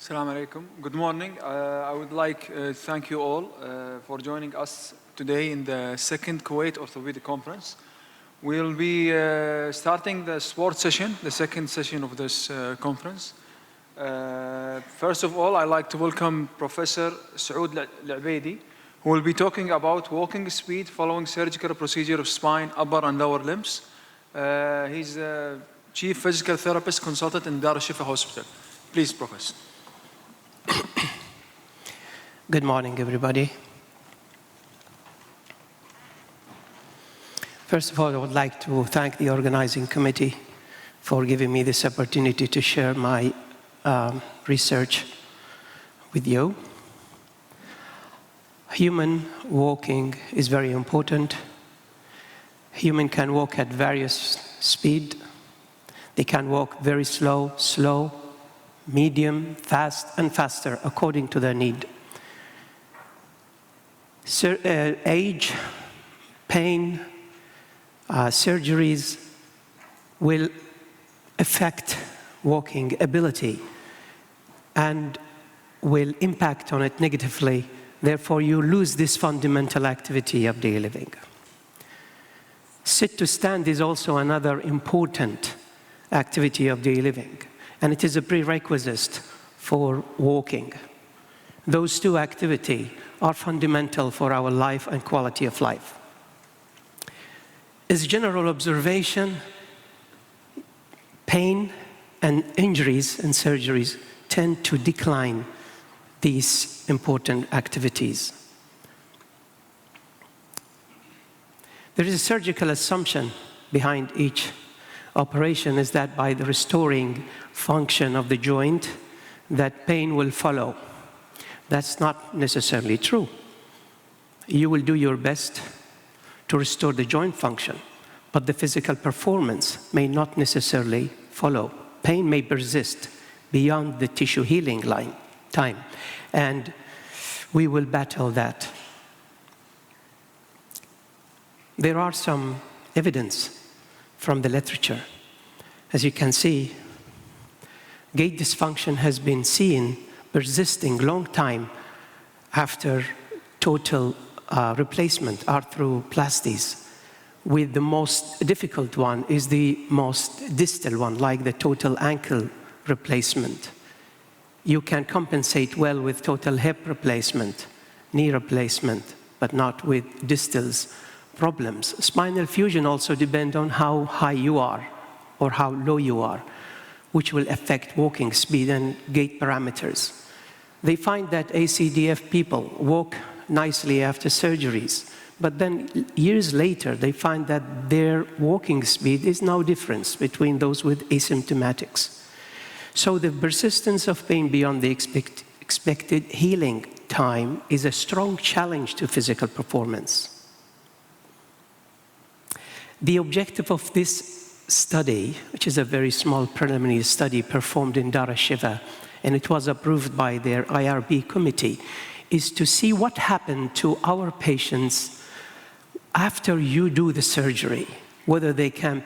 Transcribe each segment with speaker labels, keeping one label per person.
Speaker 1: Assalamu alaikum. Good morning. I would like to thank you all for joining us today in the second Kuwait Orthopedic Conference. We'll be starting the sports session, the second session of this conference. First of all, I'd like to welcome Professor Saoud Al-Ubaidi, who will be talking about walking speed following surgical procedure of spine, upper and lower limbs. He's a Chief Physical Therapist Consultant in Dar al-Shifa Hospital. Please, Professor.
Speaker 2: Good morning, everybody. First of all, I would like to thank the organizing committee for giving me this opportunity to share my research with you. Human walking is very important. Human can walk at various speed. They can walk very slow, medium, fast, and faster according to their need. Age, pain, surgeries will affect walking ability and will impact on it negatively. Therefore, you lose this fundamental activity of daily living. Sit to stand is also another important activity of daily living, and it is a prerequisite for walking. Those two activities are fundamental for our life and quality of life. As general observation, pain and injuries and surgeries tend to decline these important activities. There is a surgical assumption behind each operation, is that by the restoring function of the joint, that pain will follow. That's not necessarily true. You will do your best to restore the joint function, but the physical performance may not necessarily follow. Pain may persist beyond the tissue healing time, and we will battle that. There are some evidence from the literature. As you can see, gait dysfunction has been seen persisting long time after total replacement, arthroplasties, with the most difficult one is the most distal one, like the total ankle replacement. You can compensate well with total hip replacement, knee replacement, but not with distals problems. Spinal fusion also depends on how high you are or how low you are, which will affect walking speed and gait parameters. They find that ACDF people walk nicely after surgeries, but then years later they find that their walking speed is no difference between those with asymptomatics. So the persistence of pain beyond the expected healing time is a strong challenge to physical performance. The objective of this study, which is a very small preliminary study performed in Dar al-Shifa, and it was approved by their IRB committee, is to see what happened to our patients after you do the surgery, whether they can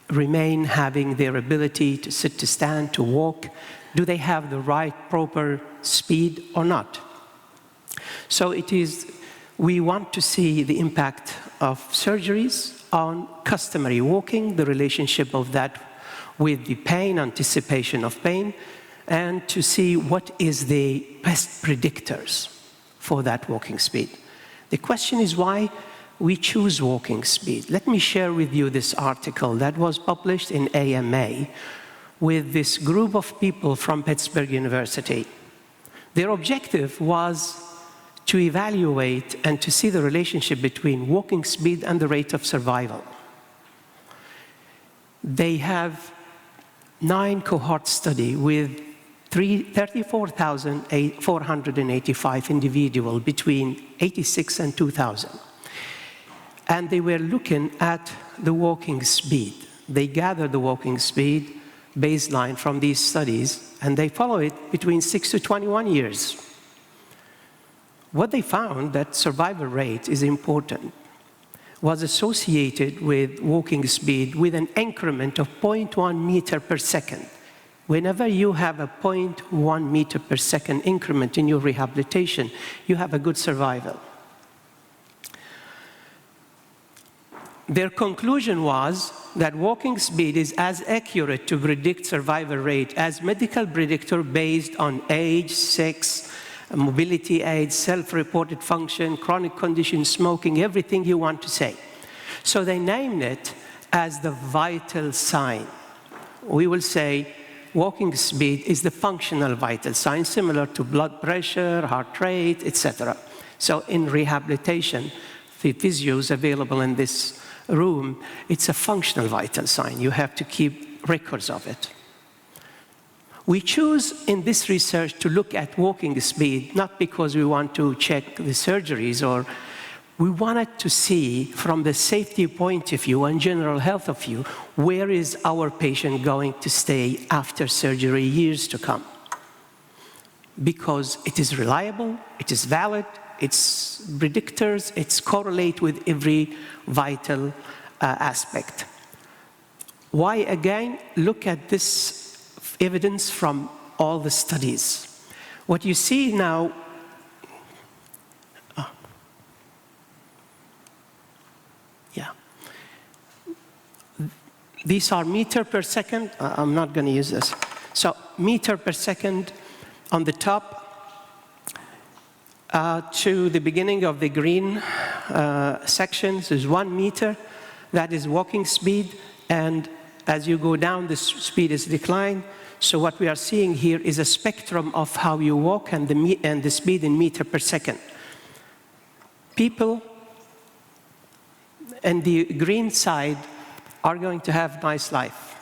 Speaker 2: remain having their ability to sit, to stand, to walk. Do they have the right, proper speed or not? So we want to see the impact of surgeries on customary walking, the relationship of that with the pain, anticipation of pain, and to see what is the best predictors for that walking speed. The question is why we choose walking speed. Let me share with you this article that was published in AMA with this group of people from Pittsburgh University. Their objective was to evaluate and to see the relationship between walking speed and the rate of survival. They have 9 cohort study with 34,485 individuals between 86 and 2000. And they were looking at the walking speed. They gathered the walking speed baseline from these studies, and they follow it between 6 to 21 years. What they found that survival rate is important was associated with walking speed with an increment of 0.1 meter per second Whenever you have a 0.1 meter per second increment in your rehabilitation, you have a good survival. Their conclusion was that walking speed is as accurate to predict survival rate as medical predictor based on age, sex, mobility aids, self-reported function, chronic condition, smoking, everything you want to say. So they named it as the vital sign. We will say walking speed is the functional vital sign, similar to blood pressure, heart rate, etc. So in rehabilitation, the physios available in this room, it's a functional vital sign. You have to keep records of it. We choose in this research to look at walking speed, not because we want to check the surgeries, or we wanted to see from the safety point of view and general health of view, where is our patient going to stay after surgery years to come? Because it is reliable, it is valid, it's predictors, it's correlate with every vital aspect. Why again? Look at this evidence from all the studies. What you see now, these are meter per second. I'm not going to use this. So meter per second on the top to the beginning of the green sections is 1 meter. That is walking speed. And as you go down, the speed is declined. So what we are seeing here is a spectrum of how you walk and the speed in meter per second. People on the green side are going to have nice life.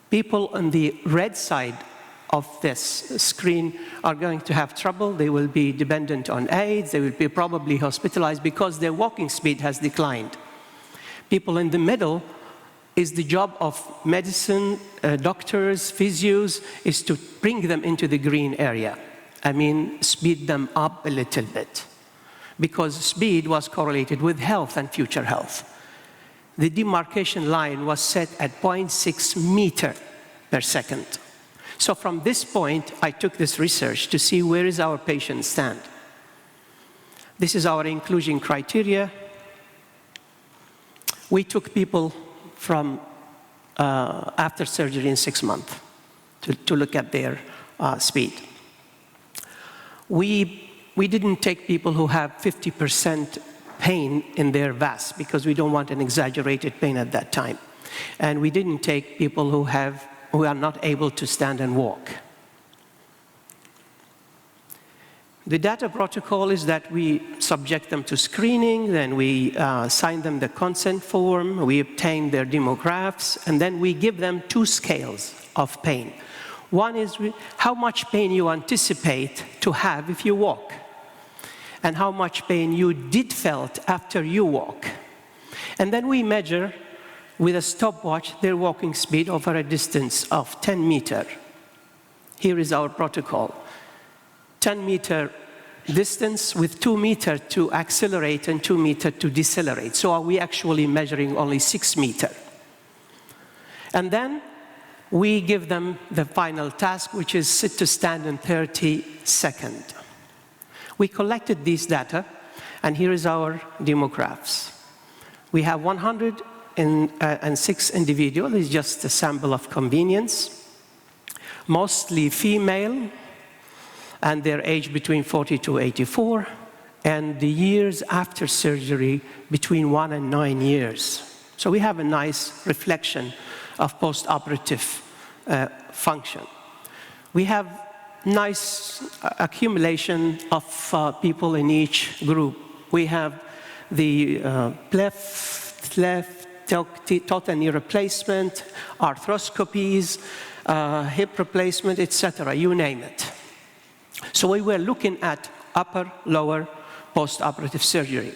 Speaker 2: People on the red side of this screen are going to have trouble. They will be dependent on aids. They will be probably hospitalized because their walking speed has declined. People in the middle is the job of medicine, doctors, physios, is to bring them into the green area. I mean, speed them up a little bit, because speed was correlated with health and future health. The demarcation line was set at 0.6 meter per second. So from this point, I took this research to see where is our patient stand. This is our inclusion criteria. We took people from after surgery in 6 months to look at their speed. We didn't take people who have 50% pain in their VAS because we don't want an exaggerated pain at that time. And we didn't take people who are not able to stand and walk. The data protocol is that we subject them to screening, then we sign them the consent form, we obtain their demographs, and then we give them 2 scales of pain. One is how much pain you anticipate to have if you walk, and how much pain you did felt after you walk. And then we measure with a stopwatch their walking speed over a distance of 10 meters. Here is our protocol. 10-meter distance with 2 meters to accelerate and 2 meters to decelerate. So are we actually measuring only 6 meters? And then we give them the final task, which is sit to stand in 30 seconds. We collected these data, and here is our demographs. We have 106 individuals. It's just a sample of convenience. Mostly female, and their age between 40 to 84, and the years after surgery between 1 and 9 years. So we have a nice reflection of post-operative function. We have nice accumulation of people in each group. We have the left, total knee replacement, arthroscopies, hip replacement, etc., you name it. So we were looking at upper, lower, post-operative surgery.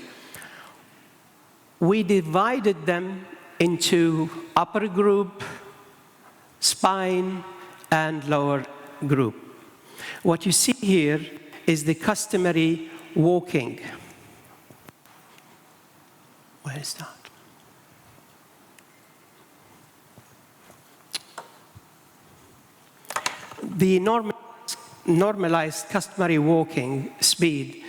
Speaker 2: We divided them into upper group, spine, and lower group. What you see here is the customary walking. Where is that? The normalized customary walking speed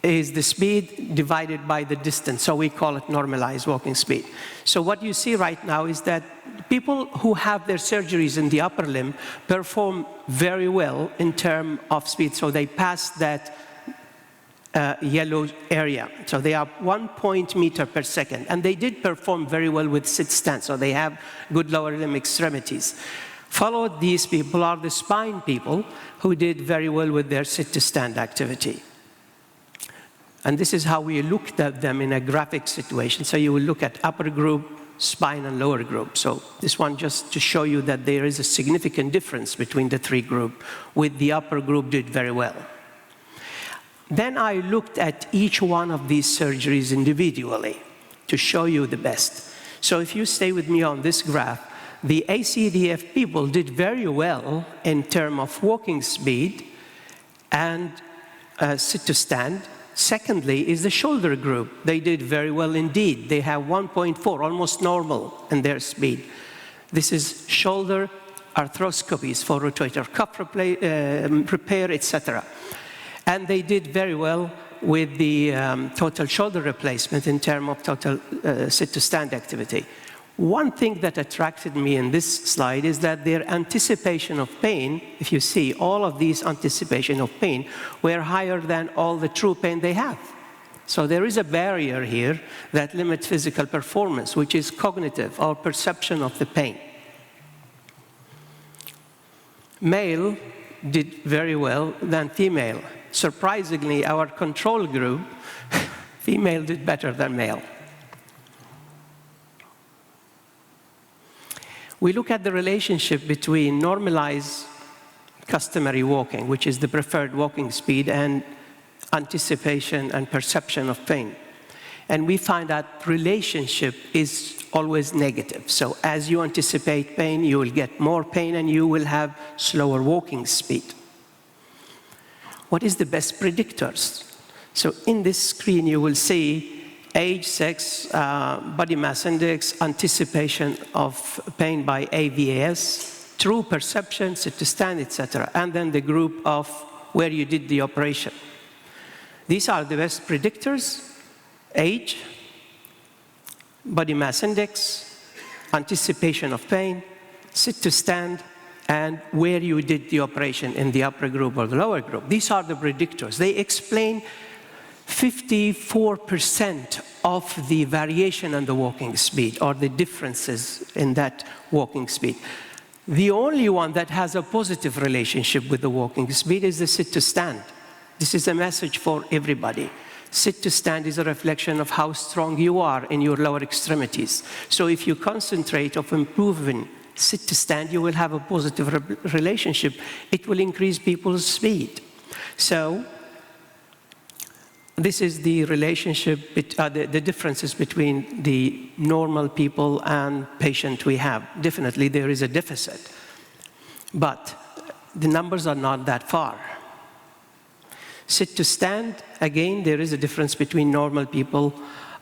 Speaker 2: is the speed divided by the distance, so we call it normalized walking speed. So what you see right now is that people who have their surgeries in the upper limb perform very well in terms of speed, so they pass that yellow area. So they are 1 meter per second, and they did perform very well with sit-stand, so they have good lower limb extremities. Followed these people are the spine people who did very well with their sit-to-stand activity. And this is how we looked at them in a graphic situation. So you will look at upper group, spine, and lower group. So this one just to show you that there is a significant difference between the three groups, with the upper group did very well. Then I looked at each one of these surgeries individually to show you the best. So if you stay with me on this graph, the ACDF people did very well in terms of walking speed and sit-to-stand. Secondly is the shoulder group. They did very well indeed. They have 1.4, almost normal in their speed. This is shoulder arthroscopies for rotator cuff repair, etc. And they did very well with the total shoulder replacement in terms of total sit-to-stand activity. One thing that attracted me in this slide is that their anticipation of pain, if you see, all of these anticipation of pain were higher than all the true pain they have. So there is a barrier here that limits physical performance, which is cognitive, or perception of the pain. Male did very well than female. Surprisingly, our control group, female did better than male. We look at the relationship between normalized customary walking, which is the preferred walking speed, and anticipation and perception of pain. And we find that relationship is always negative. So as you anticipate pain, you will get more pain and you will have slower walking speed. What is the best predictors? So in this screen, you will see age, sex, body mass index, anticipation of pain by AVAS, true perception, sit-to-stand, etc., and then the group of where you did the operation. These are the best predictors: age, body mass index, anticipation of pain, sit-to-stand, and where you did the operation in the upper group or the lower group. These are the predictors. They explain 54% of the variation in the walking speed, or the differences in that walking speed. The only one that has a positive relationship with the walking speed is the sit-to-stand. This is a message for everybody. Sit-to-stand is a reflection of how strong you are in your lower extremities. So if you concentrate on improving sit-to-stand, you will have a positive relationship. It will increase people's speed. So this is the relationship, the differences between the normal people and patient we have. Definitely there is a deficit, but the numbers are not that far. Sit-to-stand, again, there is a difference between normal people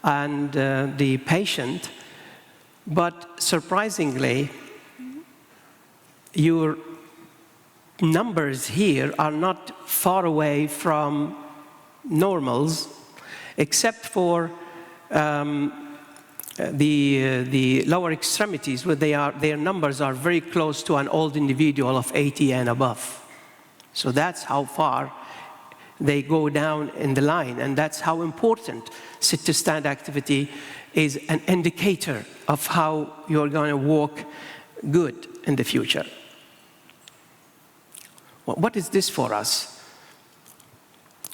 Speaker 2: and the patient, but surprisingly, your numbers here are not far away from normals, except for the lower extremities, where their numbers are very close to an old individual of 80 and above. So that's how far they go down in the line, and that's how important sit-to-stand activity is, an indicator of how you're going to walk good in the future. What is this for us?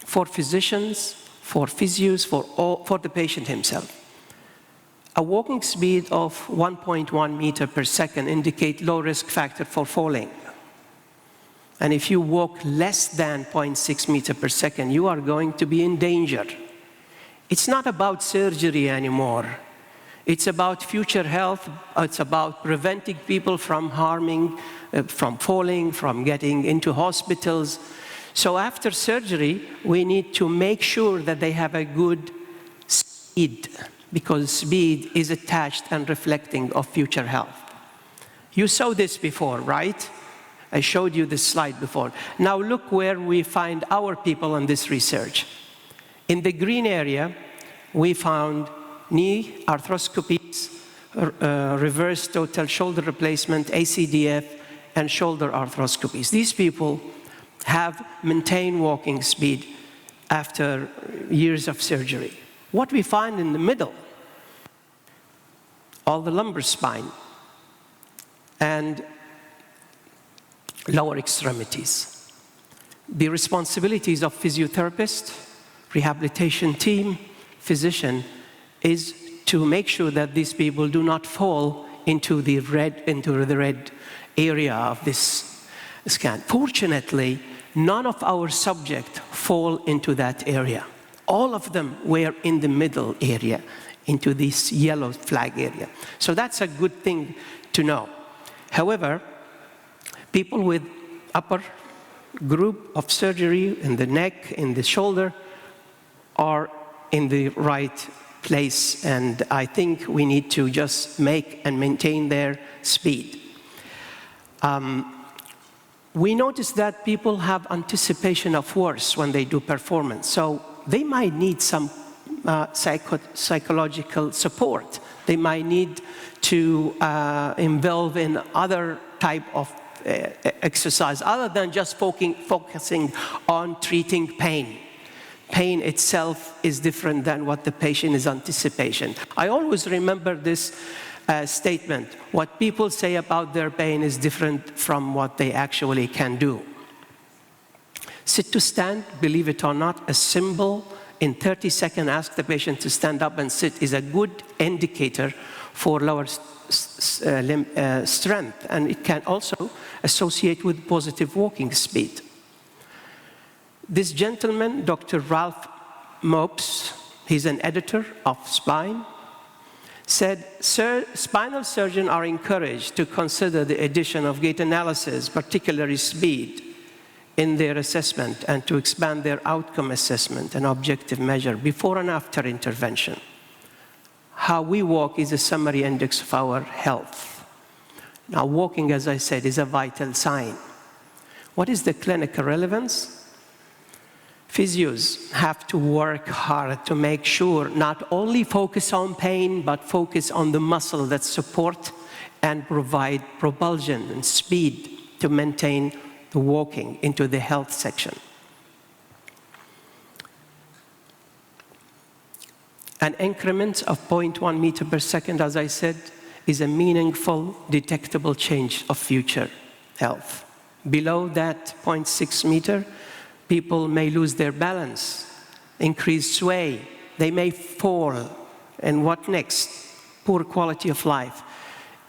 Speaker 2: For physicians, for physios, for the patient himself. A walking speed of 1.1 meter per second indicates low risk factor for falling. And if you walk less than 0.6 meter per second, you are going to be in danger. It's not about surgery anymore. It's about future health. It's about preventing people from harming, from falling, from getting into hospitals. So after surgery, we need to make sure that they have a good speed, because speed is attached and reflecting of future health. You saw this before, right? I showed you this slide before. Now look where we find our people in this research. In the green area, we found knee arthroscopies, reverse total shoulder replacement, ACDF, and shoulder arthroscopies. These people have maintained walking speed after years of surgery. What we find in the middle, all the lumbar spine and lower extremities. The responsibilities of physiotherapist, rehabilitation team, physician is to make sure that these people do not fall into the red area of this scan. Fortunately, none of our subjects fall into that area. All of them were in the middle area, into this yellow flag area. So that's a good thing to know. However, people with upper group of surgery in the neck, in the shoulder, are in the right place, and I think we need to just make and maintain their speed. We notice that people have anticipation of worse when they do performance, so they might need some psychological support. They might need to involve in other type of exercise other than just focusing on treating pain. Pain itself is different than what the patient is anticipation. I always remember this statement. What people say about their pain is different from what they actually can do. Sit to stand, believe it or not, a symbol in 30 seconds, ask the patient to stand up and sit is a good indicator for lower strength, and it can also associate with positive walking speed. This gentleman, Dr. Ralph Mopes, he's an editor of Spine, said, spinal surgeons are encouraged to consider the addition of gait analysis, particularly speed, in their assessment and to expand their outcome assessment and objective measure before and after intervention. How we walk is a summary index of our health. Now, walking, as I said, is a vital sign. What is the clinical relevance? Physios have to work hard to make sure not only focus on pain, but focus on the muscle that support and provide propulsion and speed to maintain the walking into the health section. An increment of 0.1 meter per second, as I said, is a meaningful, detectable change of future health. Below that 0.6 meter, people may lose their balance, increase sway, they may fall, and what next? Poor quality of life.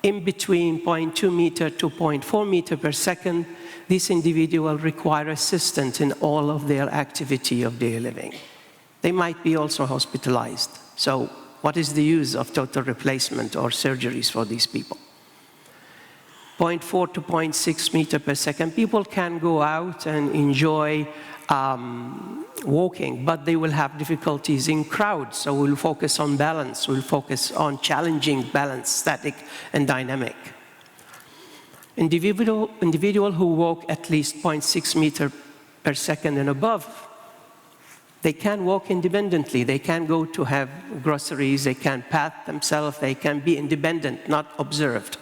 Speaker 2: In between 0.2 meter to 0.4 meter per second, this individual require assistance in all of their activity of daily living. They might be also hospitalized. So what is the use of total replacement or surgeries for these people? 0.4 to 0.6 meter per second, people can go out and enjoy walking, but they will have difficulties in crowds, so we'll focus on balance, we'll focus on challenging balance, static and dynamic. Individual who walk at least 0.6 meter per second and above, they can walk independently, they can go to have groceries, they can path themselves, they can be independent, not observed.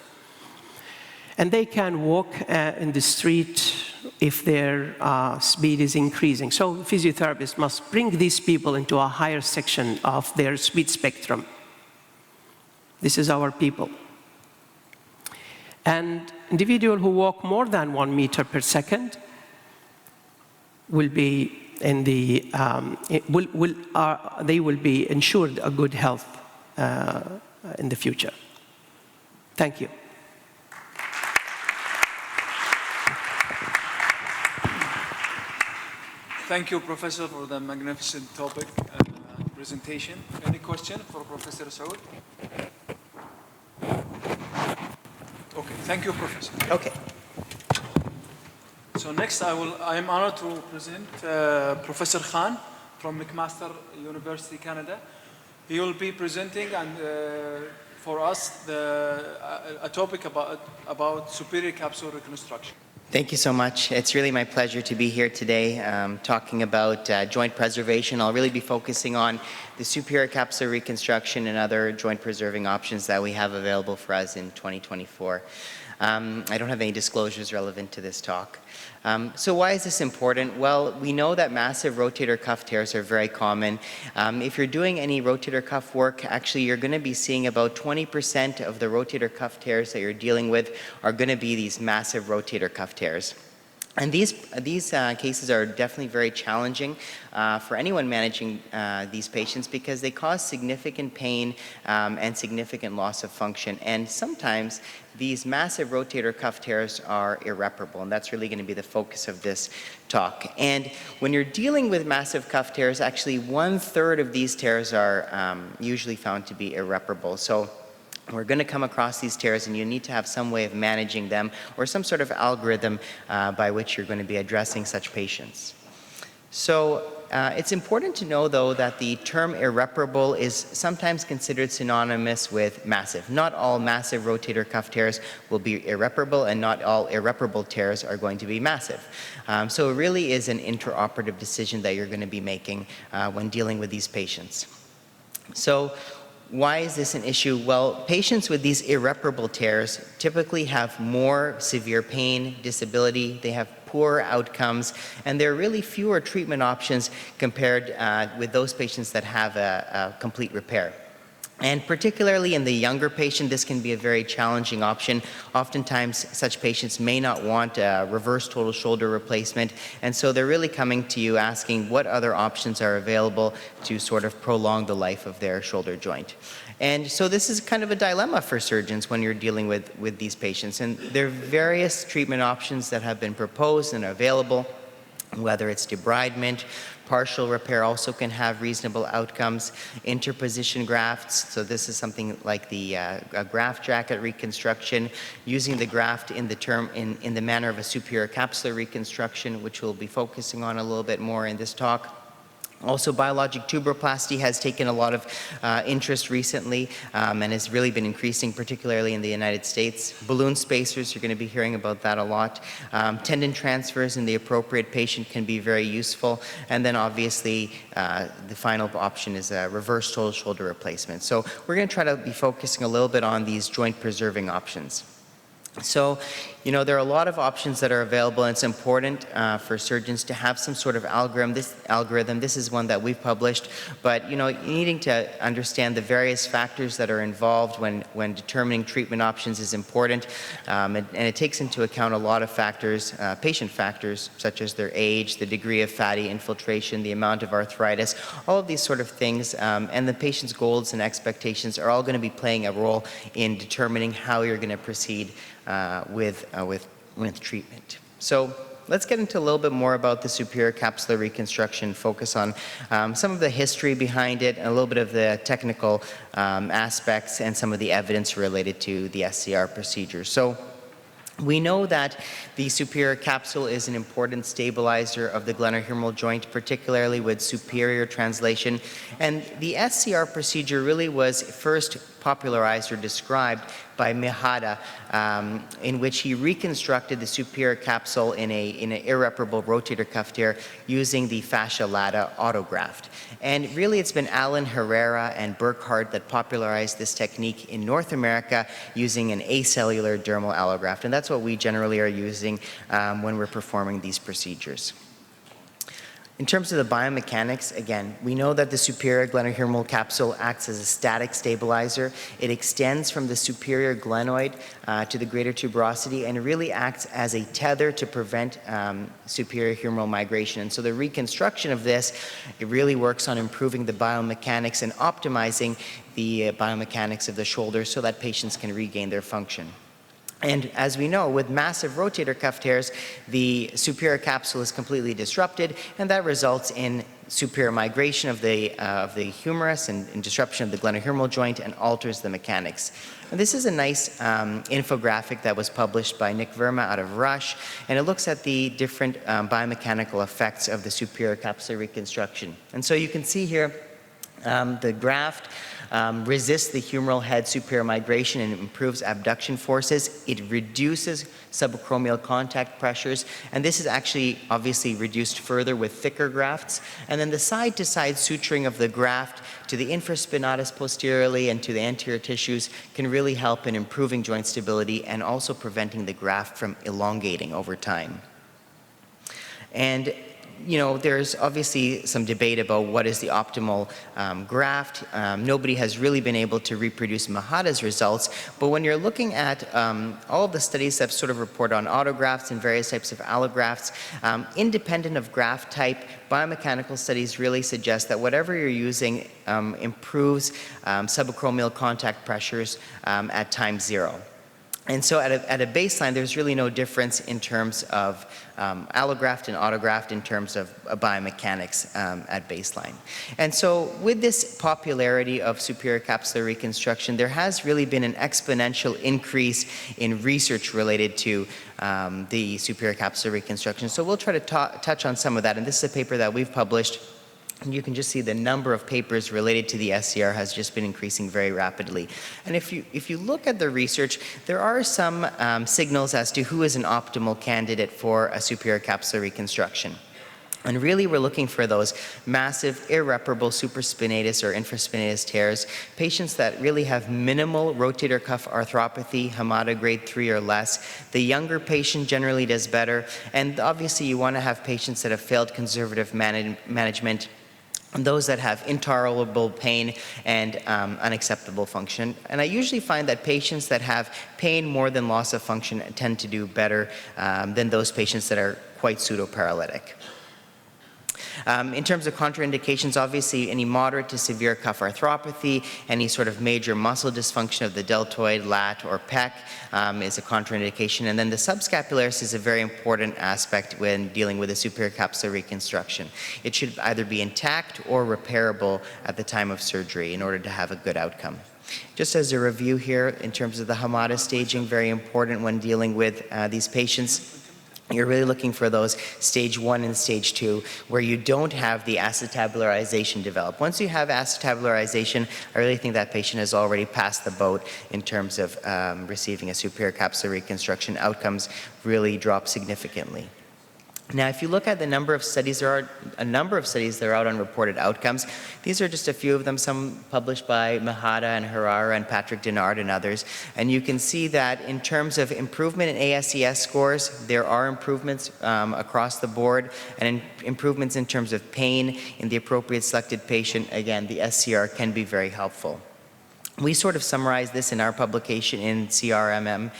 Speaker 2: And they can walk in the street if their speed is increasing. So physiotherapists must bring these people into a higher section of their speed spectrum. This is our people. And individuals who walk more than 1 meter per second will be in the, they will be ensured a good health in the future. Thank you.
Speaker 1: Thank you, Professor, for the magnificent topic presentation. Any question for Professor Saud? Okay, thank you, Professor.
Speaker 2: Okay.
Speaker 1: So next, I am honored to present Professor Khan from McMaster University, Canada. He will be presenting for us a topic about superior capsule reconstruction.
Speaker 3: Thank you so much. It's really my pleasure to be here today talking about joint preservation. I'll really be focusing on the superior capsular reconstruction and other joint preserving options that we have available for us in 2024. I don't have any disclosures relevant to this talk. So why is this important? Well, we know that massive rotator cuff tears are very common. If you're doing any rotator cuff work, actually you're going to be seeing about 20% of the rotator cuff tears that you're dealing with are going to be these massive rotator cuff tears. And these cases are definitely very challenging for anyone managing these patients because they cause significant pain and significant loss of function. And sometimes these massive rotator cuff tears are irreparable, and that's really going to be the focus of this talk. And when you're dealing with massive cuff tears, actually 1/3 of these tears are usually found to be irreparable. So we're going to come across these tears, and you need to have some way of managing them or some sort of algorithm by which you're going to be addressing such patients. So it's important to know, though, that the term irreparable is sometimes considered synonymous with massive. Not all massive rotator cuff tears will be irreparable, and not all irreparable tears are going to be massive. So it really is an intraoperative decision that you're going to be making when dealing with these patients. So why is this an issue? Well, patients with these irreparable tears typically have more severe pain, disability, they have poor outcomes, and there are really fewer treatment options compared with those patients that have a complete repair. And particularly in the younger patient, this can be a very challenging option. Oftentimes, such patients may not want a reverse total shoulder replacement, and so they're really coming to you asking what other options are available to sort of prolong the life of their shoulder joint. And so this is kind of a dilemma for surgeons when you're dealing with these patients. And there are various treatment options that have been proposed and are available, whether it's debridement. Partial repair also can have reasonable outcomes. Interposition grafts, so this is something like the graft jacket reconstruction, using the graft in the manner of a superior capsular reconstruction, which we'll be focusing on a little bit more in this talk. Also, biologic tuberoplasty has taken a lot of interest recently and has really been increasing, particularly in the United States. Balloon spacers, you're going to be hearing about that a lot. Tendon transfers in the appropriate patient can be very useful. And then obviously, the final option is a reverse total shoulder replacement. So we're going to try to be focusing a little bit on these joint preserving options. So, you know, there are a lot of options that are available, and it's important for surgeons to have some sort of algorithm. This is one that we've published, but, you know, needing to understand the various factors that are involved when determining treatment options is important, and it takes into account a lot of factors, patient factors, such as their age, the degree of fatty infiltration, the amount of arthritis, all of these sort of things, and the patient's goals and expectations are all going to be playing a role in determining how you're going to proceed with treatment. So let's get into a little bit more about the superior capsular reconstruction, focus on some of the history behind it, and a little bit of the technical aspects and some of the evidence related to the SCR procedure. So we know that the superior capsule is an important stabilizer of the glenohumeral joint, particularly with superior translation. And the SCR procedure really was first popularized or described by Mihara, in which he reconstructed the superior capsule in an irreparable rotator cuff tear using the fascia lata autograft. And really it's been Alan Herrera and Burkhardt that popularized this technique in North America using an acellular dermal allograft. And that's what we generally are using when we're performing these procedures. In terms of the biomechanics, again, we know that the superior glenohumeral capsule acts as a static stabilizer. It extends from the superior glenoid to the greater tuberosity, and it really acts as a tether to prevent superior humeral migration. And so the reconstruction of this, it really works on improving the biomechanics and optimizing the biomechanics of the shoulder so that patients can regain their function. And as we know, with massive rotator cuff tears, the superior capsule is completely disrupted, and that results in superior migration of the humerus and disruption of the glenohumeral joint and alters the mechanics. And this is a nice infographic that was published by Nick Verma out of Rush, and it looks at the different biomechanical effects of the superior capsular reconstruction. And so you can see here the graft resists the humeral head superior migration and improves abduction forces. It reduces subacromial contact pressures, and this is actually obviously reduced further with thicker grafts. And then the side-to-side suturing of the graft to the infraspinatus posteriorly and to the anterior tissues can really help in improving joint stability and also preventing the graft from elongating over time. And there's obviously some debate about what is the optimal graft. Nobody has really been able to reproduce Mahada's results, but when you're looking at all of the studies that sort of report on autografts and various types of allografts, independent of graft type, biomechanical studies really suggest that whatever you're using improves subacromial contact pressures at time 0. And so at a baseline, there's really no difference in terms of allograft and autograft in terms of biomechanics at baseline. And so with this popularity of superior capsular reconstruction, there has really been an exponential increase in research related to the superior capsular reconstruction. So we'll try to touch on some of that. And this is a paper that we've published. And you can just see the number of papers related to the SCR has just been increasing very rapidly. And if you look at the research, there are some signals as to who is an optimal candidate for a superior capsular reconstruction. And really, we're looking for those massive, irreparable supraspinatus or infraspinatus tears, patients that really have minimal rotator cuff arthropathy, Hamada grade 3 or less. The younger patient generally does better. And obviously, you want to have patients that have failed conservative management, and those that have intolerable pain and unacceptable function. And I usually find that patients that have pain more than loss of function tend to do better than those patients that are quite pseudoparalytic. In terms of contraindications, obviously any moderate to severe cuff arthropathy, any sort of major muscle dysfunction of the deltoid, lat, or pec is a contraindication. And then the subscapularis is a very important aspect when dealing with a superior capsular reconstruction. It should either be intact or repairable at the time of surgery in order to have a good outcome. Just as a review here, in terms of the Hamada staging, very important when dealing with these patients. You're really looking for those stage 1 and stage 2 where you don't have the acetabularization develop. Once you have acetabularization, I really think that patient has already passed the boat in terms of receiving a superior capsular reconstruction. Outcomes really drop significantly. Now, if you look at the number of studies, there are a number of studies that are out on reported outcomes. These are just a few of them, some published by Mahada and Harara and Patrick Denard and others. And you can see that in terms of improvement in ASES scores, there are improvements across the board, and improvements in terms of pain in the appropriate selected patient. Again, the SCR can be very helpful. We sort of summarized this in our publication in CRMM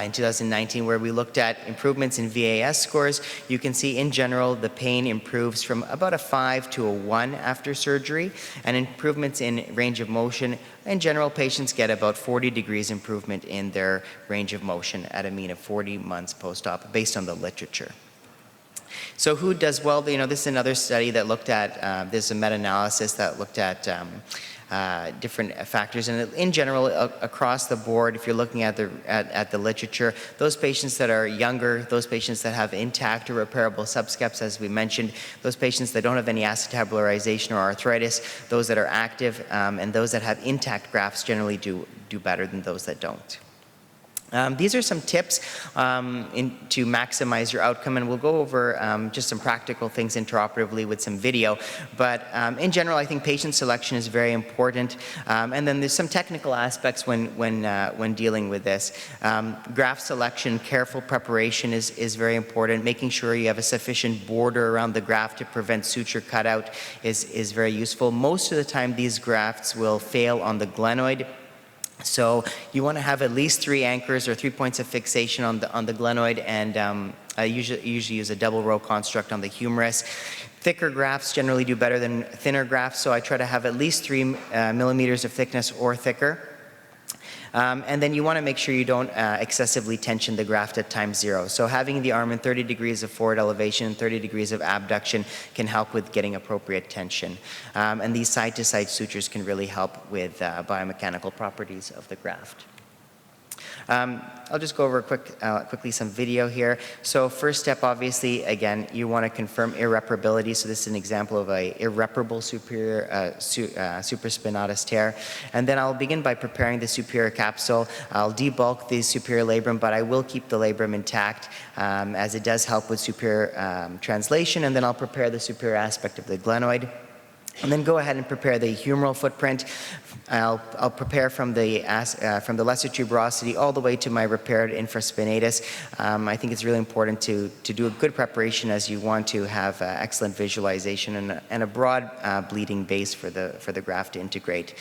Speaker 3: in 2019, where we looked at improvements in VAS scores. You can see in general the pain improves from about a 5 to a 1 after surgery, and improvements in range of motion. In general, patients get about 40 degrees improvement in their range of motion at a mean of 40 months post-op based on the literature. So who does well? This is another study that looked at, there's a meta-analysis that looked at different factors, and in general across the board, if you're looking at the literature, those patients that are younger, those patients that have intact or repairable subscaps, as we mentioned, those patients that don't have any acetabularization or arthritis, those that are active, and those that have intact grafts generally do better than those that don't. These are some tips to maximize your outcome, and we'll go over just some practical things intraoperatively with some video. But in general, I think patient selection is very important, and then there's some technical aspects when dealing with this. Graft selection, careful preparation is very important. Making sure you have a sufficient border around the graft to prevent suture cutout is very useful. Most of the time, these grafts will fail on the glenoid. So you want to have at least 3 anchors or 3 points of fixation on the glenoid, and I usually use a double row construct on the humerus. Thicker grafts generally do better than thinner grafts, so I try to have at least 3 millimeters of thickness or thicker. And then you want to make sure you don't excessively tension the graft at time 0. So having the arm in 30 degrees of forward elevation, 30 degrees of abduction can help with getting appropriate tension. And these side-to-side sutures can really help with biomechanical properties of the graft. I'll just go over quickly some video here. So first step, obviously, again, you want to confirm irreparability. So this is an example of a irreparable superior supraspinatus tear. And then I'll begin by preparing the superior capsule. I'll debulk the superior labrum, but I will keep the labrum intact as it does help with superior translation. And then I'll prepare the superior aspect of the glenoid. And then go ahead and prepare the humeral footprint. I'll prepare from the lesser tuberosity all the way to my repaired infraspinatus. I think it's really important to do a good preparation as you want to have excellent visualization and a broad bleeding base for the graft to integrate.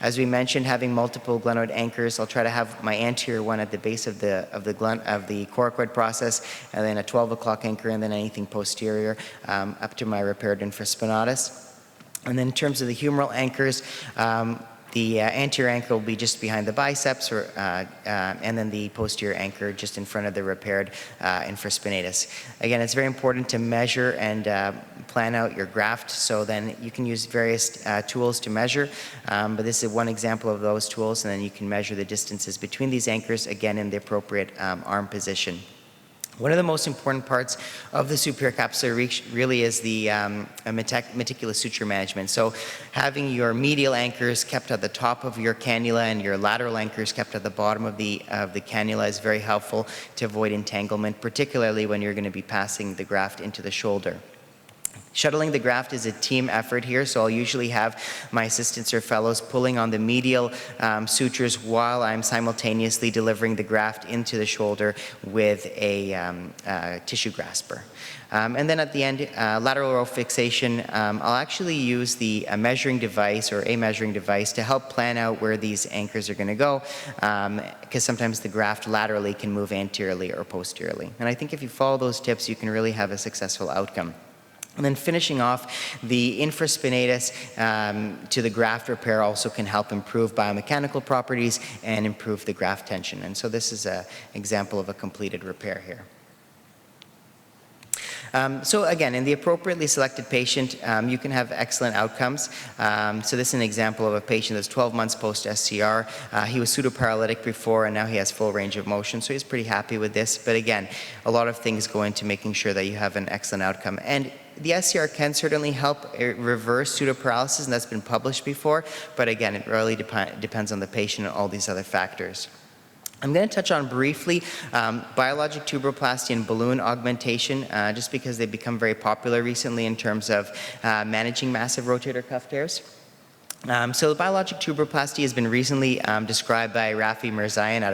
Speaker 3: As we mentioned, having multiple glenoid anchors, I'll try to have my anterior one at the base of the coracoid process, and then a 12 o'clock anchor, and then anything posterior up to my repaired infraspinatus. And then in terms of the humeral anchors, the anterior anchor will be just behind the biceps, and then the posterior anchor just in front of the repaired infraspinatus. Again, it's very important to measure and plan out your graft, so then you can use various tools to measure, but this is one example of those tools, and then you can measure the distances between these anchors, again in the appropriate arm position. One of the most important parts of the superior capsular really is the meticulous suture management. So having your medial anchors kept at the top of your cannula and your lateral anchors kept at the bottom of the cannula is very helpful to avoid entanglement, particularly when you're going to be passing the graft into the shoulder. Shuttling the graft is a team effort here, so I'll usually have my assistants or fellows pulling on the medial sutures while I'm simultaneously delivering the graft into the shoulder with a tissue grasper. And then at the end, lateral row fixation, I'll actually use the measuring device or a measuring device to help plan out where these anchors are going to go, because sometimes the graft laterally can move anteriorly or posteriorly. And I think if you follow those tips, you can really have a successful outcome. And then finishing off, the infraspinatus to the graft repair also can help improve biomechanical properties and improve the graft tension. And so this is an example of a completed repair here. So again, in the appropriately selected patient, you can have excellent outcomes. So this is an example of a patient that's 12 months post-SCR. He was pseudoparalytic before, and now he has full range of motion, so he's pretty happy with this. But again, a lot of things go into making sure that you have an excellent outcome. And the SCR can certainly help reverse pseudoparalysis, and that's been published before. But again, it really depends on the patient and all these other factors. I'm going to touch on briefly biologic tuberoplasty and balloon augmentation, just because they've become very popular recently in terms of managing massive rotator cuff tears. So biologic tuberoplasty has been recently described by Rafi Mirzayan out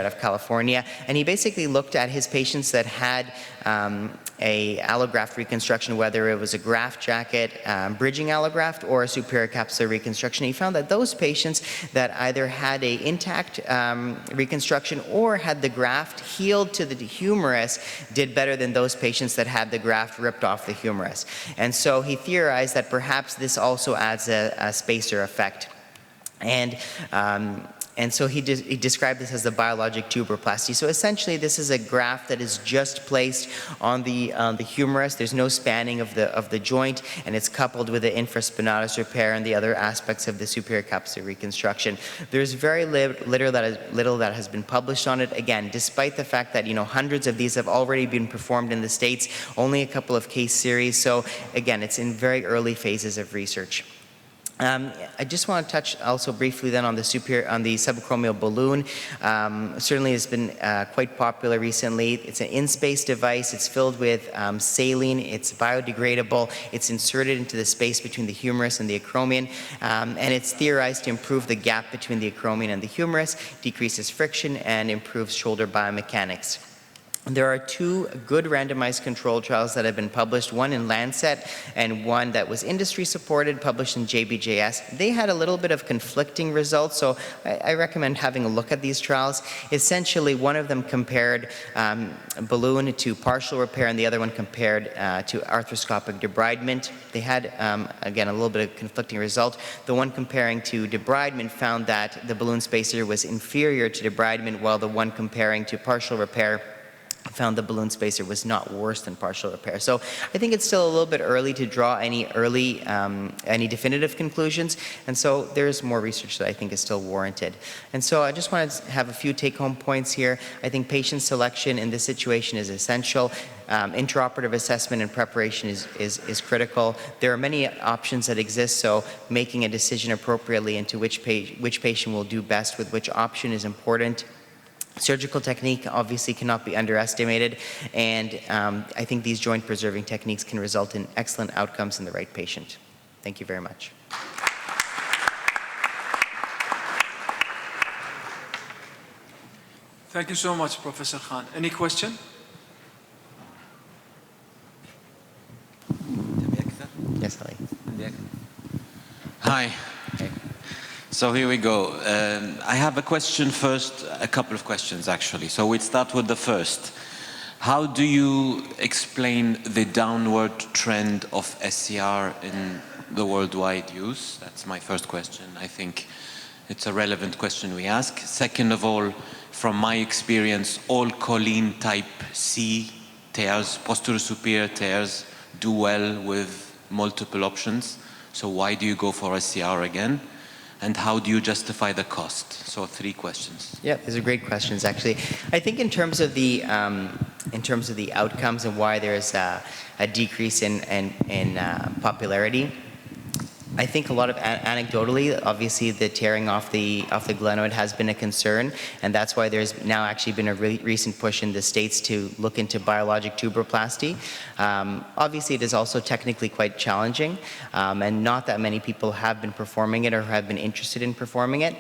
Speaker 3: of California, and he basically looked at his patients that had a allograft reconstruction, whether it was a graft jacket, bridging allograft, or a superior capsular reconstruction. He found that those patients that either had a intact reconstruction or had the graft healed to the humerus did better than those patients that had the graft ripped off the humerus. And so he theorized that perhaps this also adds a spacer effect. And so he described this as the biologic tuberoplasty. So essentially, this is a graft that is just placed on the humerus. There's no spanning of the joint, and it's coupled with the infraspinatus repair and the other aspects of the superior capsular reconstruction. There's very little that has been published on it. Again, despite the fact that hundreds of these have already been performed in the States, only a couple of case series. So again, it's in very early phases of research. I just want to touch also briefly then on the subacromial balloon. Certainly it's been quite popular recently. It's an in-space device. It's filled with saline. It's biodegradable. It's inserted into the space between the humerus and the acromion, and it's theorized to improve the gap between the acromion and the humerus, decreases friction, and improves shoulder biomechanics. There are two good randomized controlled trials that have been published, one in Lancet and one that was industry supported, published in JBJS. They had a little bit of conflicting results, so I recommend having a look at these trials. Essentially, one of them compared balloon to partial repair, and the other one compared to arthroscopic debridement. They had, again, a little bit of conflicting result. The one comparing to debridement found that the balloon spacer was inferior to debridement, while the one comparing to partial repair found the balloon spacer was not worse than partial repair. So I think it's still a little bit early to draw any definitive conclusions, and so there's more research that I think is still warranted. And so I just want to have a few take-home points here. I think patient selection in this situation is essential. Intraoperative assessment and preparation is critical. There are many options that exist, so making a decision appropriately into which patient will do best with which option is important. Surgical technique obviously cannot be underestimated, and I think these joint preserving techniques can result in excellent outcomes in the right patient. Thank you very much.
Speaker 1: Thank you so much, Professor Khan. Any question?
Speaker 3: Yes, Ali.
Speaker 4: Hi.
Speaker 3: Okay.
Speaker 4: So here we go. I have a question first, a couple of questions actually. So we'll start with the first. How do you explain the downward trend of SCR in the worldwide use? That's my first question. I think it's a relevant question we ask. Second of all, from my experience, all choline type C tears, posterior superior tears, do well with multiple options. So why do you go for SCR again? And how do you justify the cost? So 3 questions.
Speaker 3: Yeah, these are great questions, actually. I think in terms of the outcomes and why there's a decrease in popularity, I think a lot of anecdotally, obviously the tearing off the glenoid has been a concern, and that's why there's now actually been a recent push in the States to look into biologic tuberoplasty. Obviously, it is also technically quite challenging, and not that many people have been performing it or have been interested in performing it.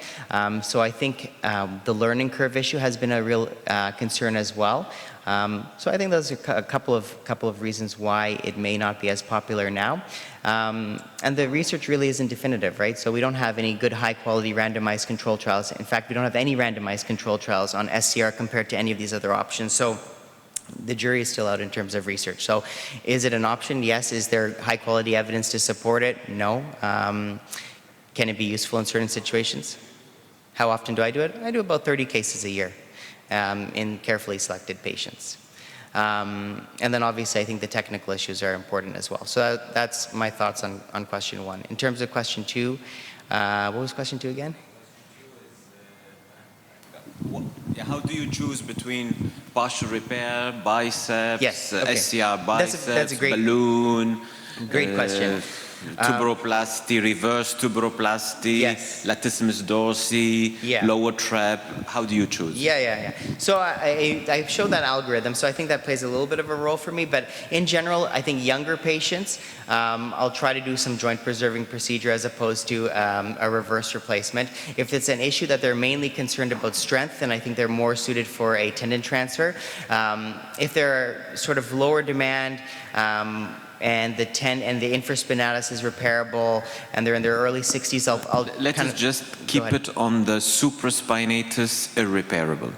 Speaker 3: So I think the learning curve issue has been a real concern as well. So I think those are a couple of reasons why it may not be as popular now. And the research really isn't definitive, right? So we don't have any good high-quality randomized control trials. In fact, we don't have any randomized control trials on SCR compared to any of these other options. So the jury is still out in terms of research. So is it an option? Yes. Is there high-quality evidence to support it? No. Can it be useful in certain situations? How often do I do it? I do about 30 cases a year in carefully selected patients. And then obviously I think the technical issues are important as well. So that's my thoughts on question 1. In terms of question 2, what was question 2 again?
Speaker 4: How do you choose between partial repair, biceps,
Speaker 3: Yes, okay.
Speaker 4: SCR biceps,
Speaker 3: that's a great,
Speaker 4: balloon?
Speaker 3: Great question.
Speaker 4: Tuberoplasty, reverse tuberoplasty,
Speaker 3: Yes.
Speaker 4: latissimus dorsi,
Speaker 3: Yeah.
Speaker 4: lower trap. How do you choose?
Speaker 3: Yeah. So I showed that algorithm, so I think that plays a little bit of a role for me. But in general, I think younger patients, I'll try to do some joint preserving procedure as opposed to a reverse replacement. If it's an issue that they're mainly concerned about strength, then I think they're more suited for a tendon transfer. If they're sort of lower demand, and the infraspinatus is repairable, and they're in their early 60s,
Speaker 4: Let us just keep it on the supraspinatus irreparable.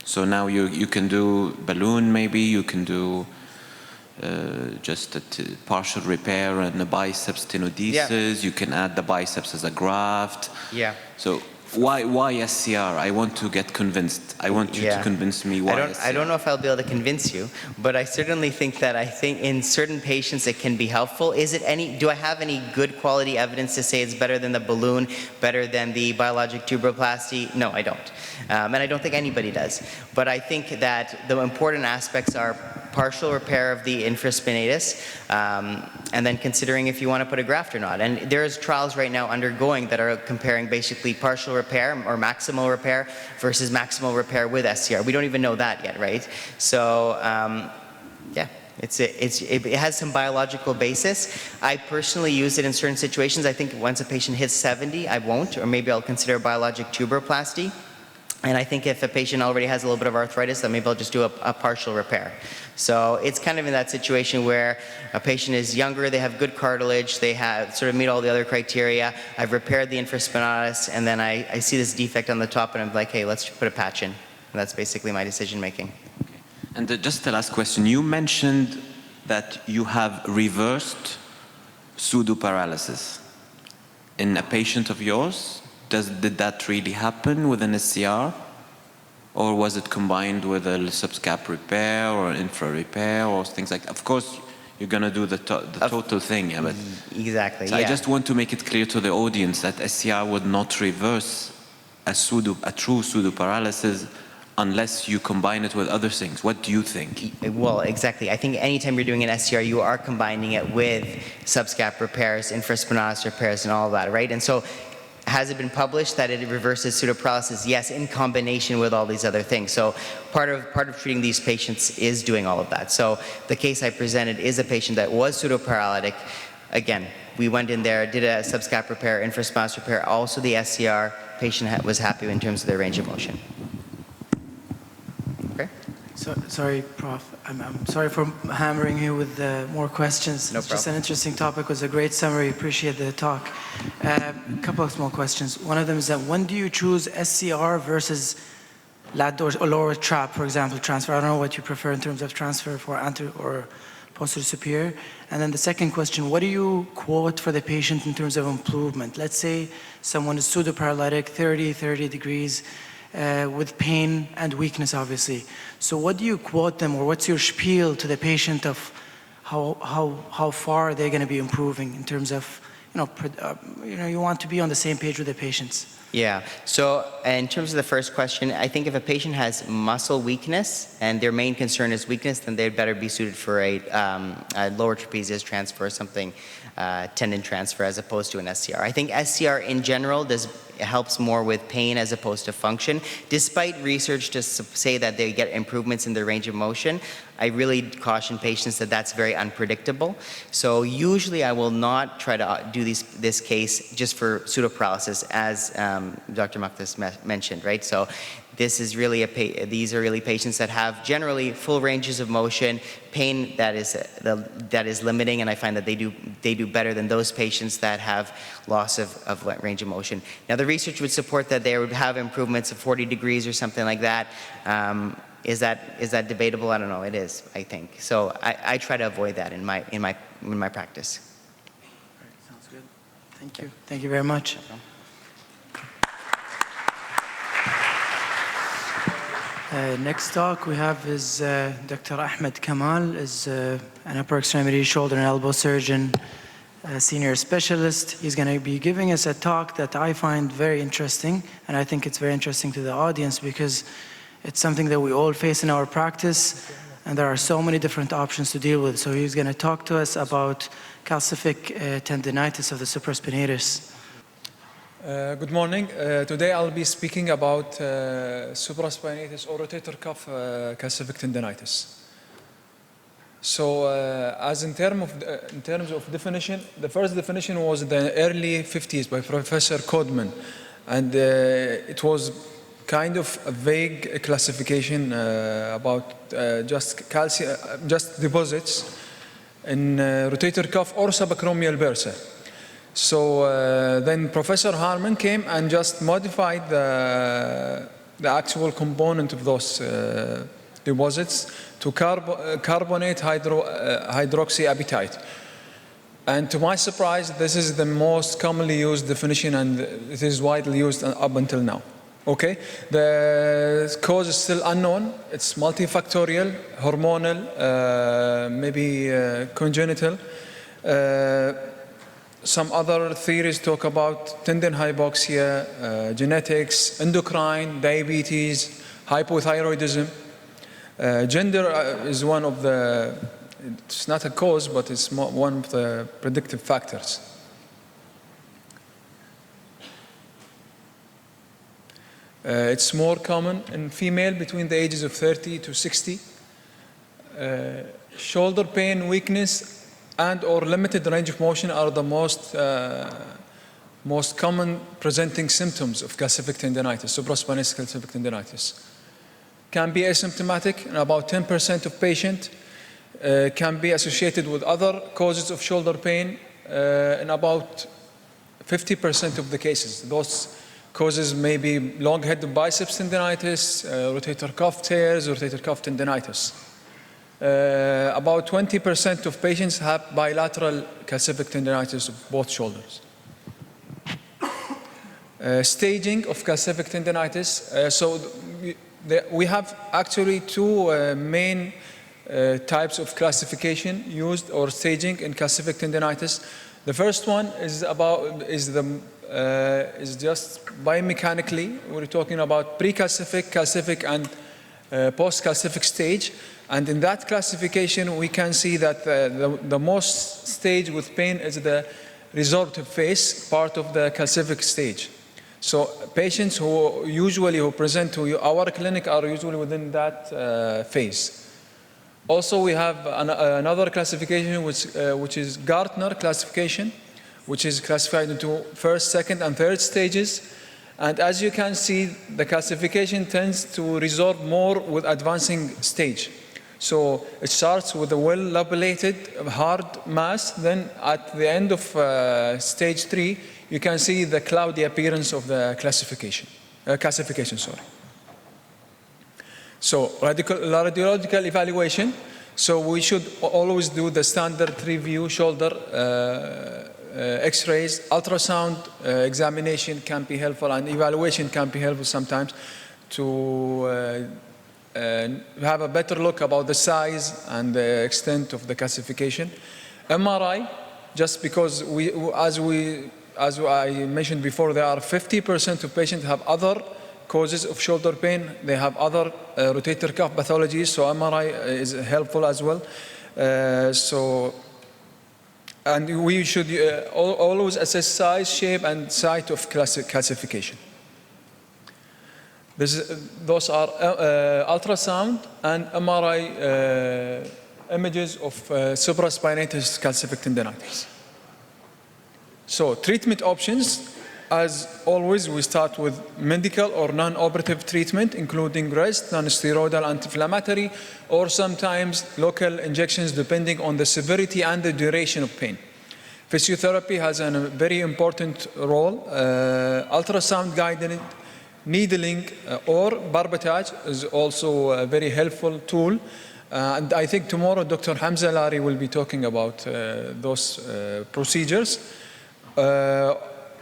Speaker 4: So now you can do balloon, maybe you can do just a partial repair and the biceps tenodesis.
Speaker 3: Yeah.
Speaker 4: You can add the biceps as a graft.
Speaker 3: Yeah.
Speaker 4: So why SCR? I want to get convinced. I want you to convince me why SCR.
Speaker 3: I don't know if I'll be able to convince you, but I certainly think that in certain patients it can be helpful. Do I have any good quality evidence to say it's better than the balloon, better than the biologic tuberoplasty? No, I don't. And I don't think anybody does. But I think that the important aspects are partial repair of the infraspinatus, and then considering if you want to put a graft or not. And there's trials right now undergoing that are comparing basically partial repair or maximal repair versus maximal repair with SCR. We don't even know that yet, right? So, yeah. It has some biological basis. I personally use it in certain situations. I think once a patient hits 70, I won't, or maybe I'll consider biologic tuberoplasty. And I think if a patient already has a little bit of arthritis, then maybe I'll just do a partial repair. So it's kind of in that situation where a patient is younger, they have good cartilage, they have sort of meet all the other criteria. I've repaired the infraspinatus, and then I see this defect on the top, and I'm like, hey, let's put a patch in. And that's basically my decision making.
Speaker 4: Okay. And just the last question. You mentioned that you have reversed pseudoparalysis in a patient of yours. Did that really happen with an SCR? or was it combined with a subscap repair or infra repair or things like that? Of course, you're going to do the total thing, yeah, but
Speaker 3: Exactly,
Speaker 4: so
Speaker 3: yeah.
Speaker 4: I just want to make it clear to the audience that SCR would not reverse a true pseudoparalysis unless you combine it with other things. What do you think?
Speaker 3: Well, exactly. I think anytime you're doing an SCR, you are combining it with subscap repairs, infraspinatus repairs, and all of that, right? And so, has it been published that it reverses pseudoparalysis? Yes, in combination with all these other things. So, part of treating these patients is doing all of that. So, the case I presented is a patient that was pseudoparalytic. Again, we went in there, did a subscap repair, infraspinatus repair, also the SCR. Patient was happy in terms of their range of motion. Okay.
Speaker 5: So, sorry, Prof. I'm sorry for hammering you with more questions.
Speaker 3: No
Speaker 5: It's just an
Speaker 3: problem.
Speaker 5: interesting topic. It was a great summary. Appreciate the talk. A couple of small questions. One of them is that when do you choose SCR versus lat or lower trap, for example, transfer? I don't know what you prefer in terms of transfer for anterior or posterior superior. And then the second question, what do you quote for the patient in terms of improvement? Let's say someone is pseudoparalytic, 30 degrees, with pain and weakness, obviously. So what do you quote them, or what's your spiel to the patient of how far they're going to be improving in terms of, you want to be on the same page with the patients.
Speaker 3: Yeah, so in terms of the first question, I think if a patient has muscle weakness and their main concern is weakness, then they'd better be suited for a lower trapezius transfer or something, tendon transfer, as opposed to an SCR. I think SCR in general helps more with pain as opposed to function. Despite research to say that they get improvements in their range of motion, I really caution patients that that's very unpredictable. So usually I will not try to do this case just for pseudoparalysis, as Dr. Makdas mentioned, right? So this is really these are really patients that have generally full ranges of motion, pain that is limiting, and I find that they do better than those patients that have loss of range of motion. Now the research would support that they would have improvements of 40 degrees or something like that. Is that debatable? I don't know. It is, I think. So I try to avoid that in my practice.
Speaker 5: All right, sounds good. Thank you. Thank you very much. Next talk we have is Dr. Ahmed Kamal, is an upper extremity, shoulder and elbow surgeon, senior specialist. He's going to be giving us a talk that I find very interesting, and I think it's very interesting to the audience because it's something that we all face in our practice, and there are so many different options to deal with. So he's going to talk to us about calcific tendinitis of the supraspinatus.
Speaker 1: Good morning. Today I'll be speaking about supraspinatus or rotator cuff calcific tendinitis. So, as in terms of definition, the first definition was in the early 50s by Professor Codman, and it was kind of a vague classification about just deposits in rotator cuff or subacromial bursa. So then Professor Harman came and just modified the actual component of those deposits to carbonate hydroxyapatite. And to my surprise, this is the most commonly used definition, and it is widely used up until now. Okay, the cause is still unknown. It's multifactorial, hormonal, maybe congenital. Some other theories talk about tendon hypoxia, genetics, endocrine, diabetes, hypothyroidism. Gender is one of the, it's not a cause, but it's one of the predictive factors. It's more common in female between the ages of 30 to 60. Shoulder pain, weakness, and or limited range of motion are the most common presenting symptoms of calcific tendinitis, supraspinatus calcific tendinitis. Can be asymptomatic in about 10% of patients. Can be associated with other causes of shoulder pain in about 50% of the cases. Those causes may be long-headed biceps tendinitis, rotator cuff tears, rotator cuff tendinitis. About 20% of patients have bilateral calcific tendinitis of both shoulders. Staging of calcific tendinitis. So We have actually two main types of classification used or staging in calcific tendinitis. The first one is just biomechanically. We're talking about pre-calcific, calcific, and post-calcific stage. And in that classification, we can see that the most stage with pain is the resorptive phase, part of the calcific stage. So patients who present to our clinic are usually within that phase. Also, we have another classification which is Gartner classification, which is classified into first, second, and third stages. And as you can see, the classification tends to resorb more with advancing stage. So it starts with a well-labelated hard mass. Then at the end of stage 3, you can see the cloudy appearance of the classification. So radiological evaluation. So we should always do the standard review, shoulder X-rays, ultrasound examination can be helpful, and evaluation can be helpful sometimes to have a better look about the size and the extent of the calcification. MRI, just because as I mentioned before, there are 50% of patients have other causes of shoulder pain. They have other rotator cuff pathologies, so MRI is helpful as well. And we should always assess size, shape, and site of calcification. Those are ultrasound and MRI images of supraspinatus calcific tendinitis. So treatment options, as always, we start with medical or non-operative treatment, including rest, non-steroidal anti-inflammatory, or sometimes local injections depending on the severity and the duration of pain. Physiotherapy has a very important role. Ultrasound-guided needling or barbotage is also a very helpful tool. And I think tomorrow Dr. Hamza Lari will be talking about those procedures.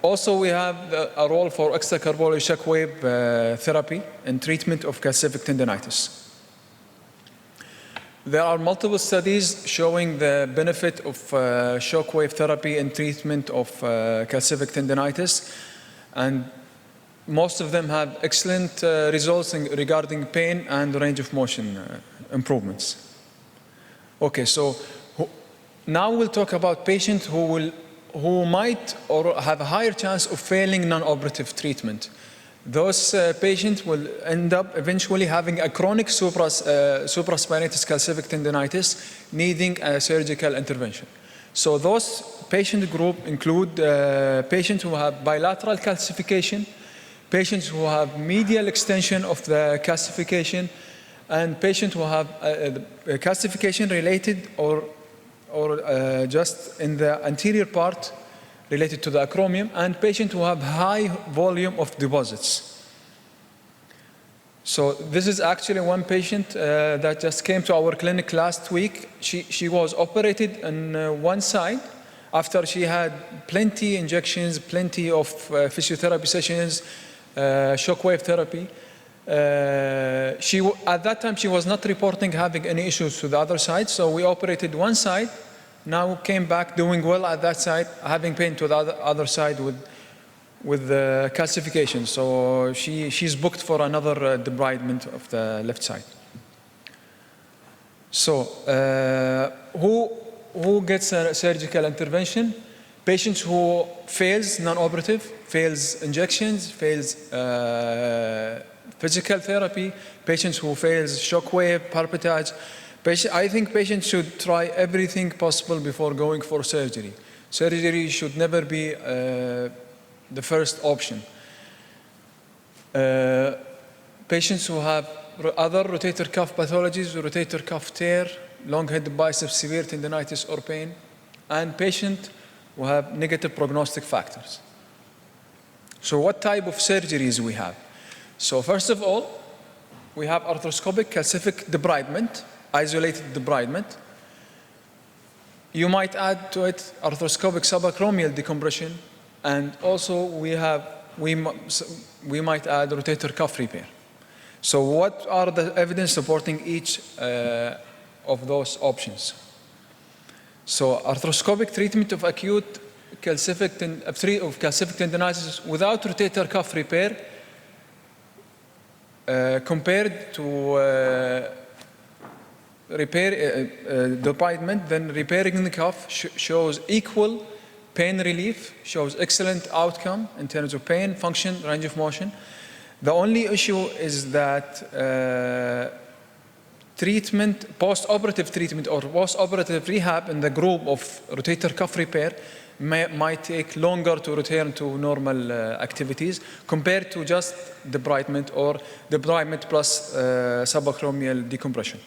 Speaker 1: Also, we have a role for extracorporeal shockwave therapy in treatment of calcific tendinitis. There are multiple studies showing the benefit of shockwave therapy in treatment of calcific tendinitis, and most of them have excellent results regarding pain and range of motion improvements. Okay, so now we'll talk about patients who might or have a higher chance of failing non-operative treatment. Those patients will end up eventually having a chronic supraspinatus calcific tendinitis needing a surgical intervention. So those patient group include patients who have bilateral calcification, patients who have medial extension of the calcification, and patients who have calcification related or just in the anterior part related to the acromion, and patients who have high volume of deposits. So this is actually one patient that just came to our clinic last week. She was operated on one side after she had plenty injections, plenty of physiotherapy sessions, shockwave therapy. At that time, she was not reporting having any issues to the other side, so we operated one side. Now came back doing well at that side, having pain to the other side with the calcification. So she's booked for another debridement of the left side. So who gets a surgical intervention? Patients who fails non-operative, fails injections, fails physical therapy, patients who fails shockwave, barbotage. I think patients should try everything possible before going for surgery. Surgery should never be the first option. Patients who have other rotator cuff pathologies, rotator cuff tear, long head biceps, severe tendinitis or pain, and patients who have negative prognostic factors. So what type of surgeries we have? So first of all, we have arthroscopic calcific debridement, isolated debridement. You might add to it arthroscopic subacromial decompression, and also we might add rotator cuff repair. So what are the evidence supporting each of those options? So arthroscopic treatment of acute calcific tendinitis without rotator cuff repair compared to debridement, then repairing the cuff shows equal pain relief, shows excellent outcome in terms of pain, function, range of motion. The only issue is that post-operative treatment or post-operative rehab in the group of rotator cuff repair might take longer to return to normal activities compared to just debridement or debridement plus subacromial decompression.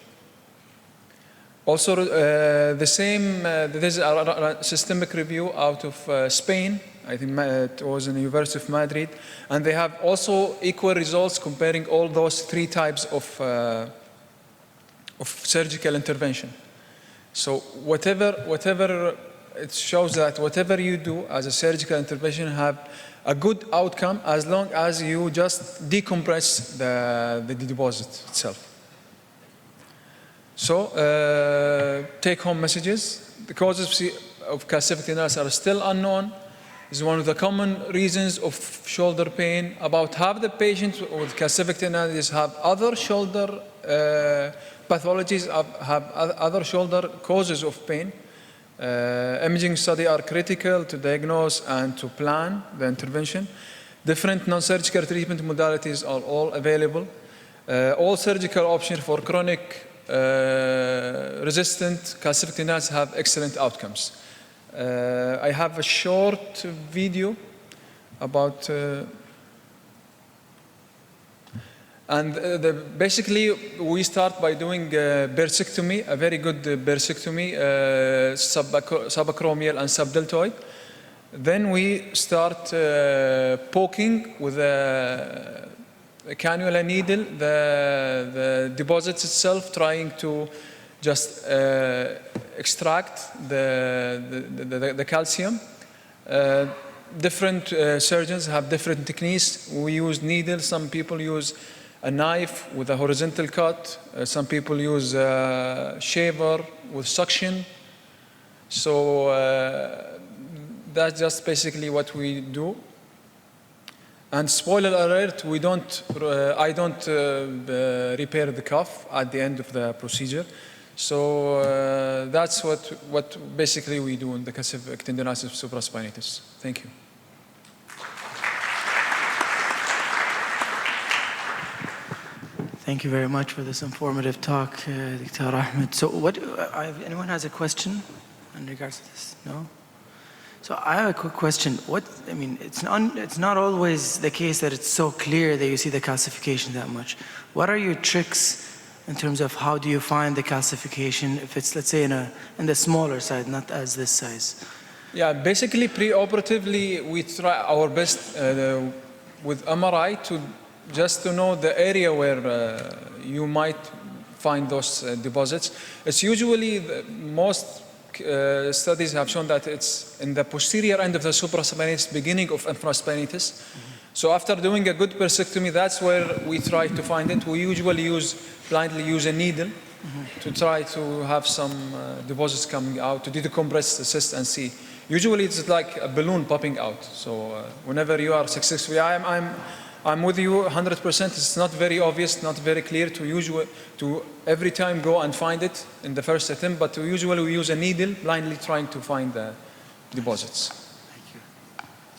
Speaker 1: Also, there's a systemic review out of Spain. I think it was in the University of Madrid, and they have also equal results comparing all those three types of surgical intervention. So whatever it shows that whatever you do as a surgical intervention have a good outcome as long as you just decompress the deposit itself. So take-home messages: the causes of calcific tendinitis are still unknown. Is one of the common reasons of shoulder pain. About half the patients with calcific tendinitis have other shoulder pathologies, have other shoulder causes of pain. Imaging studies are critical to diagnose and to plan the intervention. Different non-surgical treatment modalities are all available. All surgical options for chronic resistant calcific tendinitis have excellent outcomes. I have a short video about basically we start by doing bursectomy, a very good bursectomy, subacromial and subdeltoid. Then we start poking with a cannula needle the deposits itself, trying to just extract the calcium. Different surgeons have different techniques. We use needles. Some people use a knife with a horizontal cut. Some people use a shaver with suction. So that's just basically what we do. And spoiler alert, I don't repair the cuff at the end of the procedure. So that's what basically we do in the calcific tendinitis supraspinatus. Thank you.
Speaker 5: Thank you very much for this informative talk, Dr. Ahmed. So anyone has a question in regards to this? No? So I have a quick question. It's not always the case that it's so clear that you see the calcification that much. What are your tricks in terms of how do you find the calcification if it's, let's say, in the smaller side, not as this size?
Speaker 1: Yeah, basically pre-operatively we try our best with MRI to know the area where you might find those deposits. It's usually most studies have shown that it's in the posterior end of the supraspinatus, beginning of infraspinatus. So after doing a good bursectomy, that's where we try to find it. We usually blindly use a needle to try to have some deposits coming out, to decompress the cyst and see. Usually it's like a balloon popping out. So whenever you are successful, I'm with you 100%. It's not very obvious, not very clear to every time go and find it in the first attempt, but usually we use a needle blindly trying to find the deposits.
Speaker 5: Thank you.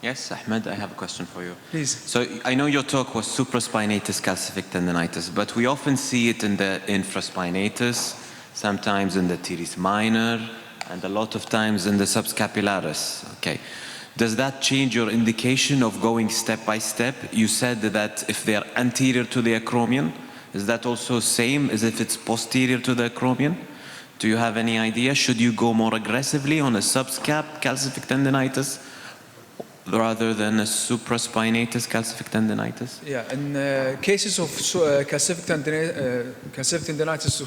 Speaker 4: Yes, Ahmed, I have a question for you.
Speaker 1: Please.
Speaker 4: So I know your talk was supraspinatus calcific tendinitis, but we often see it in the infraspinatus, sometimes in the teres minor, and a lot of times in the subscapularis. Okay. Does that change your indication of going step by step? You said that if they are anterior to the acromion, is that also same as if it's posterior to the acromion? Do you have any idea? Should you go more aggressively on a subscap calcific tendinitis rather than a supraspinatus calcific tendinitis?
Speaker 1: Yeah, in cases of calcific tendinitis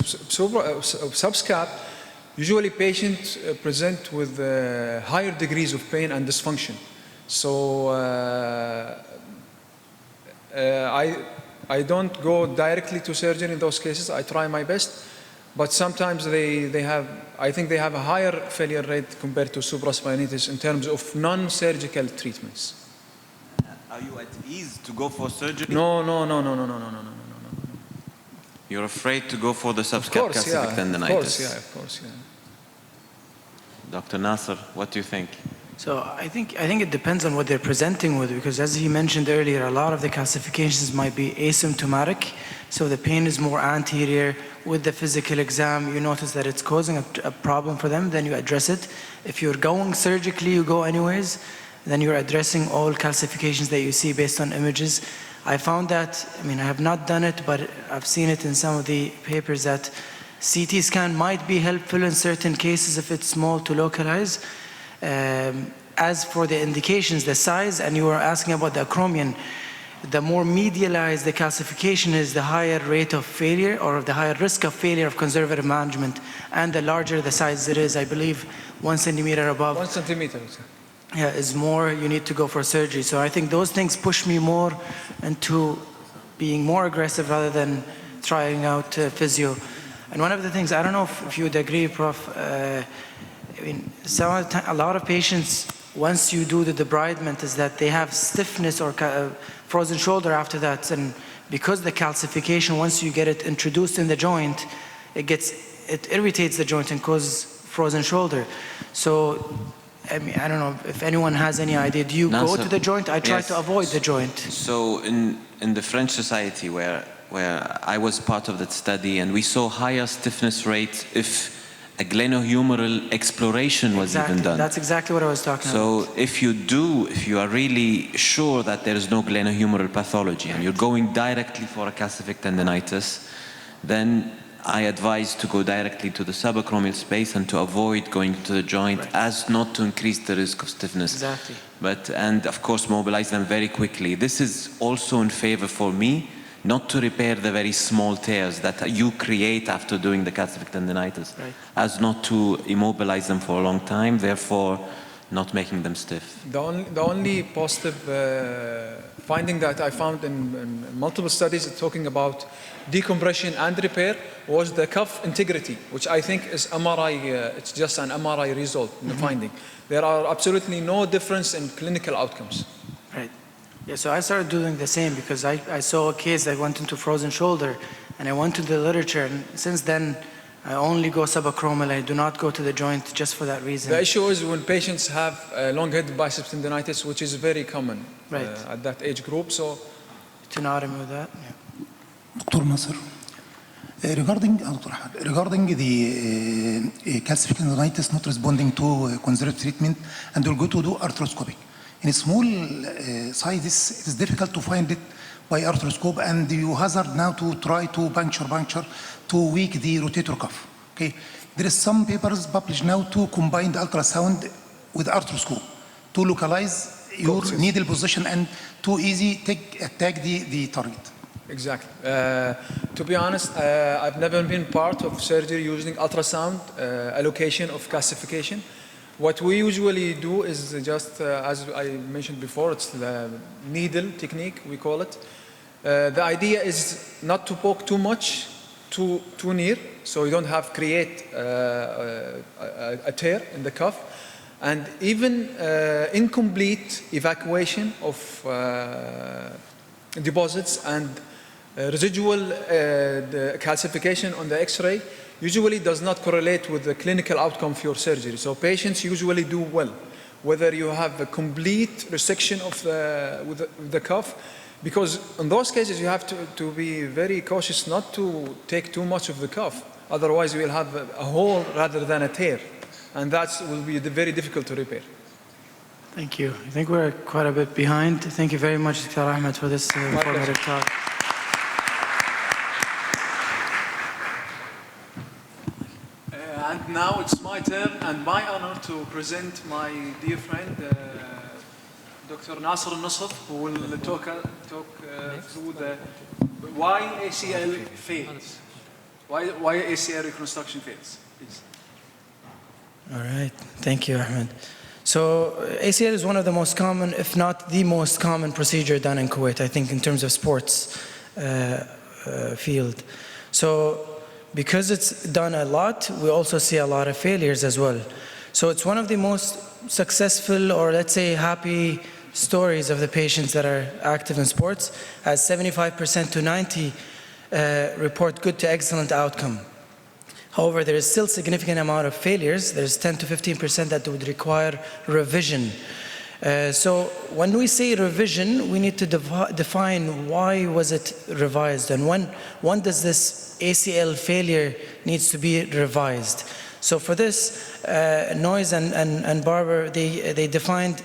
Speaker 1: of subscap, usually patients present with higher degrees of pain and dysfunction. So I don't go directly to surgery in those cases. I try my best, but sometimes I think they have a higher failure rate compared to supraspinatus in terms of non-surgical treatments.
Speaker 4: Are you at ease to go for surgery?
Speaker 1: No.
Speaker 4: You're afraid to go for the
Speaker 1: Of course,
Speaker 4: subcalcific tendinitis.
Speaker 1: Of course.
Speaker 4: Dr. Nasser, what do you think?
Speaker 5: So I think it depends on what they're presenting with, because as he mentioned earlier, a lot of the calcifications might be asymptomatic, so the pain is more anterior. With the physical exam, you notice that it's causing a problem for them, then you address it. If you're going surgically, you go anyways, then you're addressing all calcifications that you see based on images. I found that, I have not done it, but I've seen it in some of the papers that CT scan might be helpful in certain cases if it's small to localize. As for the indications, the size, and you were asking about the acromion, the more medialized the calcification is, the higher rate of failure or the higher risk of failure of conservative management, and the larger the size it is. I believe 1 centimeter above.
Speaker 1: 1 centimeter.
Speaker 5: Yeah, is more, you need to go for surgery. So I think those things push me more into being more aggressive rather than trying out physio. And one of the things, I don't know if you would agree, Prof, a lot of patients, once you do the debridement, is that they have stiffness or frozen shoulder after that. And because the calcification, once you get it introduced in the joint, it irritates the joint and causes frozen shoulder. So, I don't know if anyone has any idea. Do you go to the joint? I try to avoid the joint.
Speaker 4: So in the French society where I was part of that study, and we saw higher stiffness rates if a glenohumeral exploration was even done.
Speaker 5: That's exactly what I was talking about.
Speaker 4: So if you are really sure that there is no glenohumeral pathology and you're going directly for a calcific tendinitis, then I advise to go directly to the subacromial space and to avoid going to the joint, as not to increase the risk of stiffness.
Speaker 5: Exactly.
Speaker 4: And of course mobilize them very quickly. This is also in favor for me, not to repair the very small tears that you create after doing the calcific tendinitis, as not to immobilize them for a long time, therefore not making them stiff.
Speaker 1: The only positive finding that I found in multiple studies talking about decompression and repair was the cuff integrity, which I think is MRI, it's just an MRI result in the finding. There are absolutely no difference in clinical outcomes.
Speaker 5: Right. Yeah, so I started doing the same because I saw a case that went into frozen shoulder, and I went to the literature, and since then I only go subacromial. I do not go to the joint just for that reason.
Speaker 1: The issue is when patients have long-head biceps tendinitis, which is very common at that age group. So
Speaker 5: to not remove that. Yeah.
Speaker 6: Dr. Nasser, regarding the calcific tendinitis not responding to conservative treatment, and we'll go to do arthroscopic. In small sizes, it is difficult to find it by arthroscope, and you hazard now to try to puncture to weak the rotator cuff. Okay, there is some papers published now to combine the ultrasound with arthroscope to localize your needle position and to attack the target.
Speaker 1: Exactly. To be honest, I've never been part of surgery using ultrasound allocation of calcification. What we usually do is just, as I mentioned before, it's the needle technique, we call it. The idea is not to poke too much, too near, so you don't have create a tear in the cuff. And even incomplete evacuation of deposits and residual the calcification on the X-ray usually does not correlate with the clinical outcome for your surgery. So patients usually do well, whether you have a complete resection of the cuff, because in those cases you have to be very cautious not to take too much of the cuff. Otherwise you will have a hole rather than a tear, and that will be very difficult to repair.
Speaker 5: Thank you. I think we're quite a bit behind. Thank you very much, Dr. Ahmed, for this informative talk.
Speaker 1: And now it's my turn and my honor to present my dear friend, Dr. Nasser Al-Nasr, who will talk through why ACL fails. Why ACL reconstruction fails, please.
Speaker 5: All right. Thank you, Ahmed. So ACL is one of the most common, if not the most common procedure done in Kuwait, I think, in terms of sports. field. So because it's done a lot, we also see a lot of failures as well. So it's one of the most successful, or let's say happy, stories of the patients that are active in sports, as 75% to 90% report good to excellent outcome. However, there is still significant amount of failures. There's 10 to 15% that would require revision. So when we say revision, we need to define why was it revised, and when does this ACL failure needs to be revised. So for this, Noyes and Barber, they defined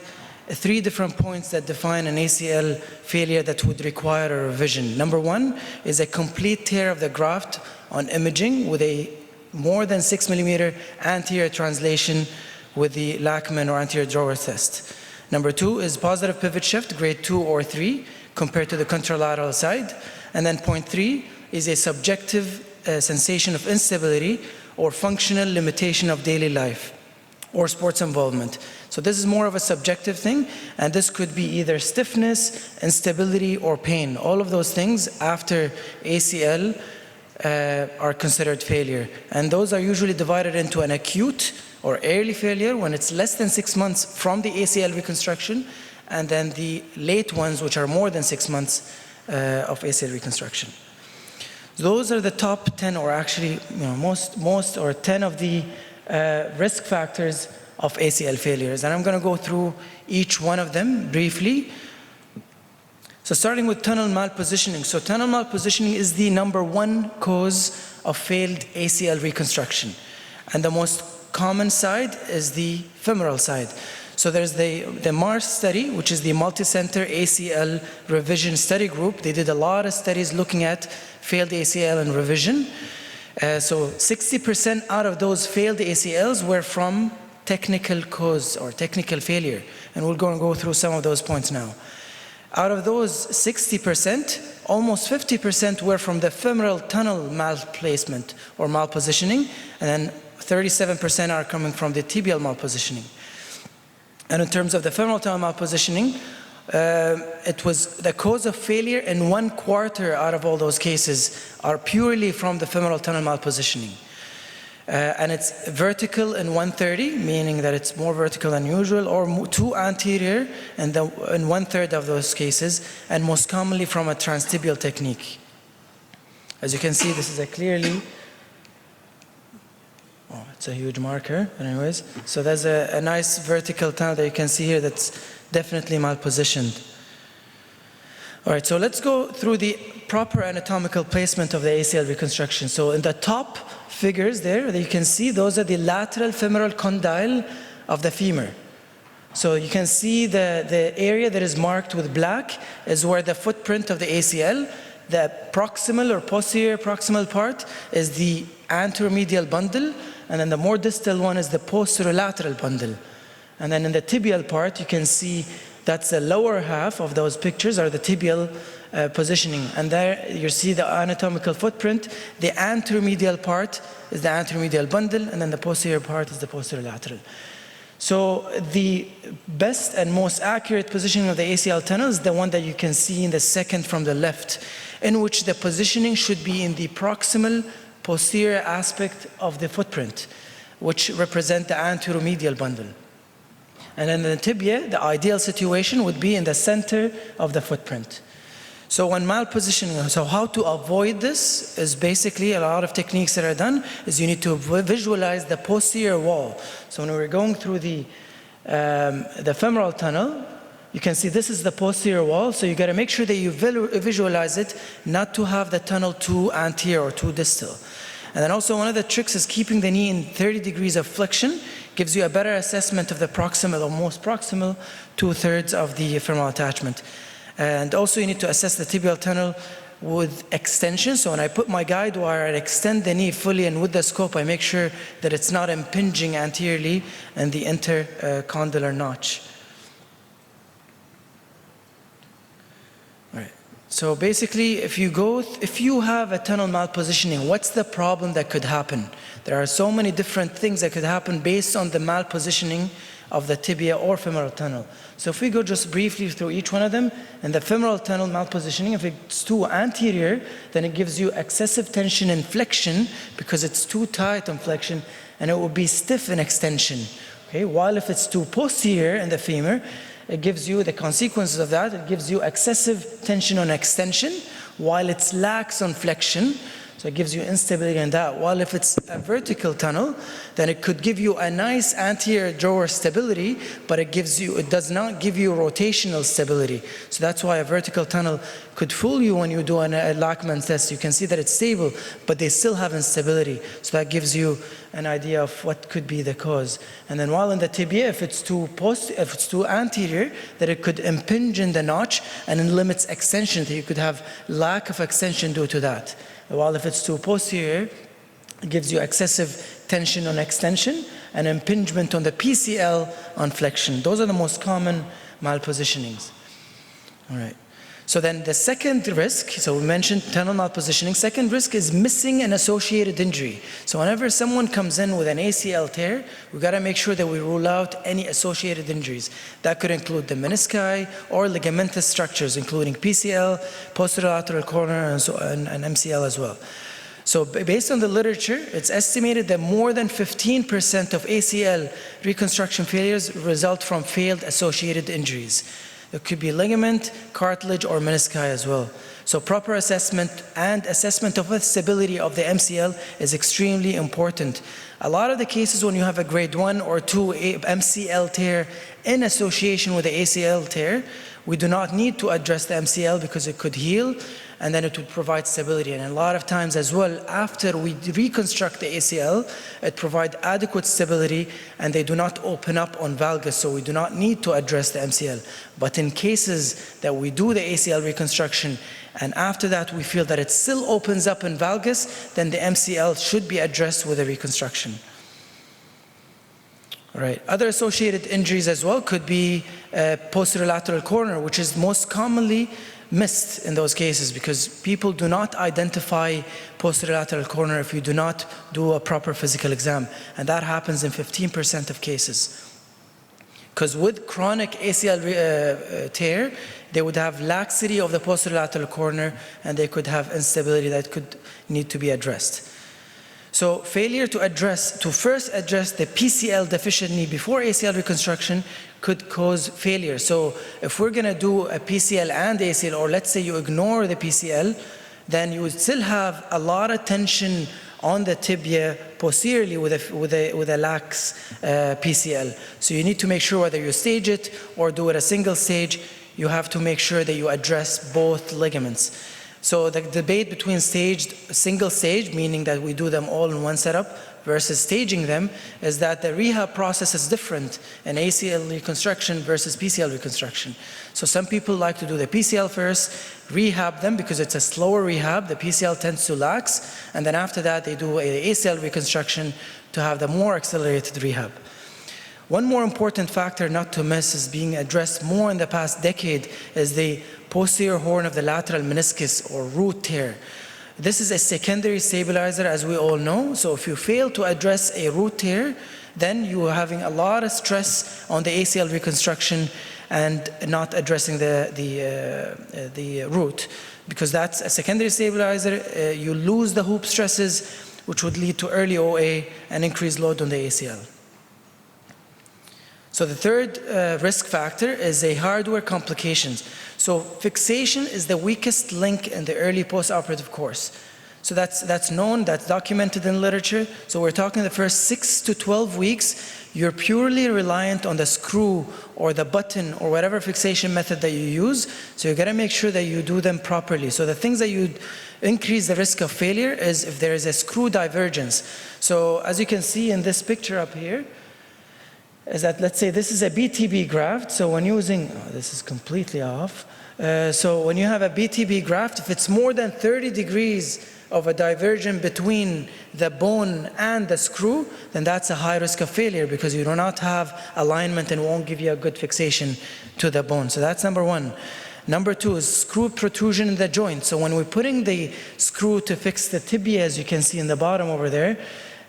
Speaker 5: 3 different points that define an ACL failure that would require a revision. Number 1 is a complete tear of the graft on imaging with a more than 6 millimeter anterior translation with the Lachman or anterior drawer test. Number 2 is positive pivot shift, grade 2 or 3, compared to the contralateral side. And then point 3 is a subjective sensation of instability or functional limitation of daily life or sports involvement. So this is more of a subjective thing, and this could be either stiffness, instability, or pain. All of those things after ACL are considered failure. And those are usually divided into an acute or early failure when it's less than 6 months from the ACL reconstruction, and then the late ones, which are more than 6 months of ACL reconstruction. Those are the top 10, or actually most or 10 of the risk factors of ACL failures. And I'm going to go through each one of them briefly. So starting with tunnel malpositioning. So tunnel malpositioning is the #1 cause of failed ACL reconstruction. And the most common side is the femoral side. So there's the MARS study, which is the multi-center ACL revision study group. They did a lot of studies looking at failed ACL and revision. So 60% out of those failed ACLs were from technical cause or technical failure. And we're going to go through some of those points now. Out of those 60%, almost 50% were from the femoral tunnel malplacement or malpositioning, and then 37% are coming from the tibial malpositioning. And in terms of the femoral tunnel malpositioning, it was the cause of failure in 1/4 out of all those cases are purely from the femoral tunnel malpositioning. And it's vertical in 1/30, meaning that it's more vertical than usual, or too anterior in 1/3 of those cases, and most commonly from a transtibial technique. As you can see, this is a clearly, it's a huge marker, anyways. So there's a nice vertical tunnel that you can see here that's definitely malpositioned. All right, so let's go through the proper anatomical placement of the ACL reconstruction. So in the top figures there that you can see, those are the lateral femoral condyle of the femur. So you can see the area that is marked with black is where the footprint of the ACL, the proximal or posterior proximal part is the anteromedial bundle, and then the more distal one is the posterolateral bundle. And then in the tibial part, you can see that's the lower half of those pictures are the tibial positioning. And there you see the anatomical footprint. The anteromedial part is the anteromedial bundle, and then the posterior part is the posterolateral. So the best and most accurate positioning of the ACL tunnel is the one that you can see in the second from the left, in which the positioning should be in the proximal posterior aspect of the footprint, which represent the anteromedial bundle. And in the tibia, the ideal situation would be in the center of the footprint. So when malpositioning, so how to avoid this is basically a lot of techniques that are done is you need to visualize the posterior wall. So when we're going through the femoral tunnel, you can see this is the posterior wall, so you got to make sure that you visualize it, not to have the tunnel too anterior or too distal. And then also one of the tricks is keeping the knee in 30 degrees of flexion, gives you a better assessment of the proximal or most proximal 2/3 of the femoral attachment. And also you need to assess the tibial tunnel with extension. So when I put my guide wire, I extend the knee fully, and with the scope I make sure that it's not impinging anteriorly in the intercondylar notch. All right. So basically, if you have a tunnel malpositioning, what's the problem that could happen? There are so many different things that could happen based on the malpositioning of the tibia or femoral tunnel. So if we go just briefly through each one of them, in the femoral tunnel malpositioning, if it's too anterior, then it gives you excessive tension and flexion because it's too tight on flexion, and it will be stiff in extension. Okay? While if it's too posterior in the femur, it gives you the consequences of that. It gives you excessive tension on extension, while it's lax on flexion. So it gives you instability in that. While if it's a vertical tunnel, then it could give you a nice anterior drawer stability, but it does not give you rotational stability. So that's why a vertical tunnel could fool you when you do a Lachman test. You can see that it's stable, but they still have instability. So that gives you an idea of what could be the cause. And then while in the tibia, if it's too anterior, that it could impinge in the notch and it limits extension. So you could have lack of extension due to that. While if it's too posterior, it gives you excessive tension on extension and impingement on the PCL on flexion. Those are the most common malpositionings. All right. So then the second risk, so we mentioned tunnel malpositioning. Second risk is missing an associated injury. So whenever someone comes in with an ACL tear, we've got to make sure that we rule out any associated injuries. That could include the menisci or ligamentous structures, including PCL, posterolateral corner, and MCL as well. So based on the literature, it's estimated that more than 15% of ACL reconstruction failures result from failed associated injuries. It could be ligament, cartilage, or menisci as well. So proper assessment and assessment of the stability of the MCL is extremely important. A lot of the cases when you have a grade 1 or 2 MCL tear in association with the ACL tear, we do not need to address the MCL because it could heal and then it would provide stability. And a lot of times as well, after we reconstruct the ACL, it provides adequate stability and they do not open up on valgus, so we do not need to address the MCL. But in cases that we do the ACL reconstruction and after that we feel that it still opens up in valgus, then the MCL should be addressed with a reconstruction. All right. Other associated injuries as well could be posterolateral corner, which is most commonly missed in those cases because people do not identify posterolateral corner if you do not do a proper physical exam, and that happens in 15% of cases. Because with chronic ACL tear, they would have laxity of the posterolateral corner and they could have instability that could need to be addressed. So failure to first address the PCL deficient knee before ACL reconstruction could cause failure. So if we're going to do a PCL and ACL, or let's say you ignore the PCL, then you would still have a lot of tension on the tibia posteriorly with a lax PCL. So you need to make sure whether you stage it or do it a single stage, you have to make sure that you address both ligaments. So the debate between single stage, meaning that we do them all in one setup, versus staging them, is that the rehab process is different in ACL reconstruction versus PCL reconstruction. So some people like to do the PCL first, rehab them because it's a slower rehab, the PCL tends to lax, and then after that they do an ACL reconstruction to have the more accelerated rehab. One more important factor not to miss is being addressed more in the past decade is the posterior horn of the lateral meniscus or root tear. This is a secondary stabilizer, as we all know. So if you fail to address a root tear, then you are having a lot of stress on the ACL reconstruction and not addressing the root. Because that's a secondary stabilizer, you lose the hoop stresses, which would lead to early OA and increased load on the ACL. So the third risk factor is a hardware complications. So fixation is the weakest link in the early post-operative course. So that's known, that's documented in literature. So we're talking the first 6 to 12 weeks, you're purely reliant on the screw or the button or whatever fixation method that you use. So you gotta make sure that you do them properly. So the things that you increase the risk of failure is if there is a screw divergence. So as you can see in this picture up here, is that, let's say this is a BTB graft, so when using, this is completely off. So when you have a BTB graft, if it's more than 30 degrees of a diversion between the bone and the screw, then that's a high risk of failure because you do not have alignment and won't give you a good fixation to the bone. So that's number one. Number two is screw protrusion in the joint. So when we're putting the screw to fix the tibia, as you can see in the bottom over there,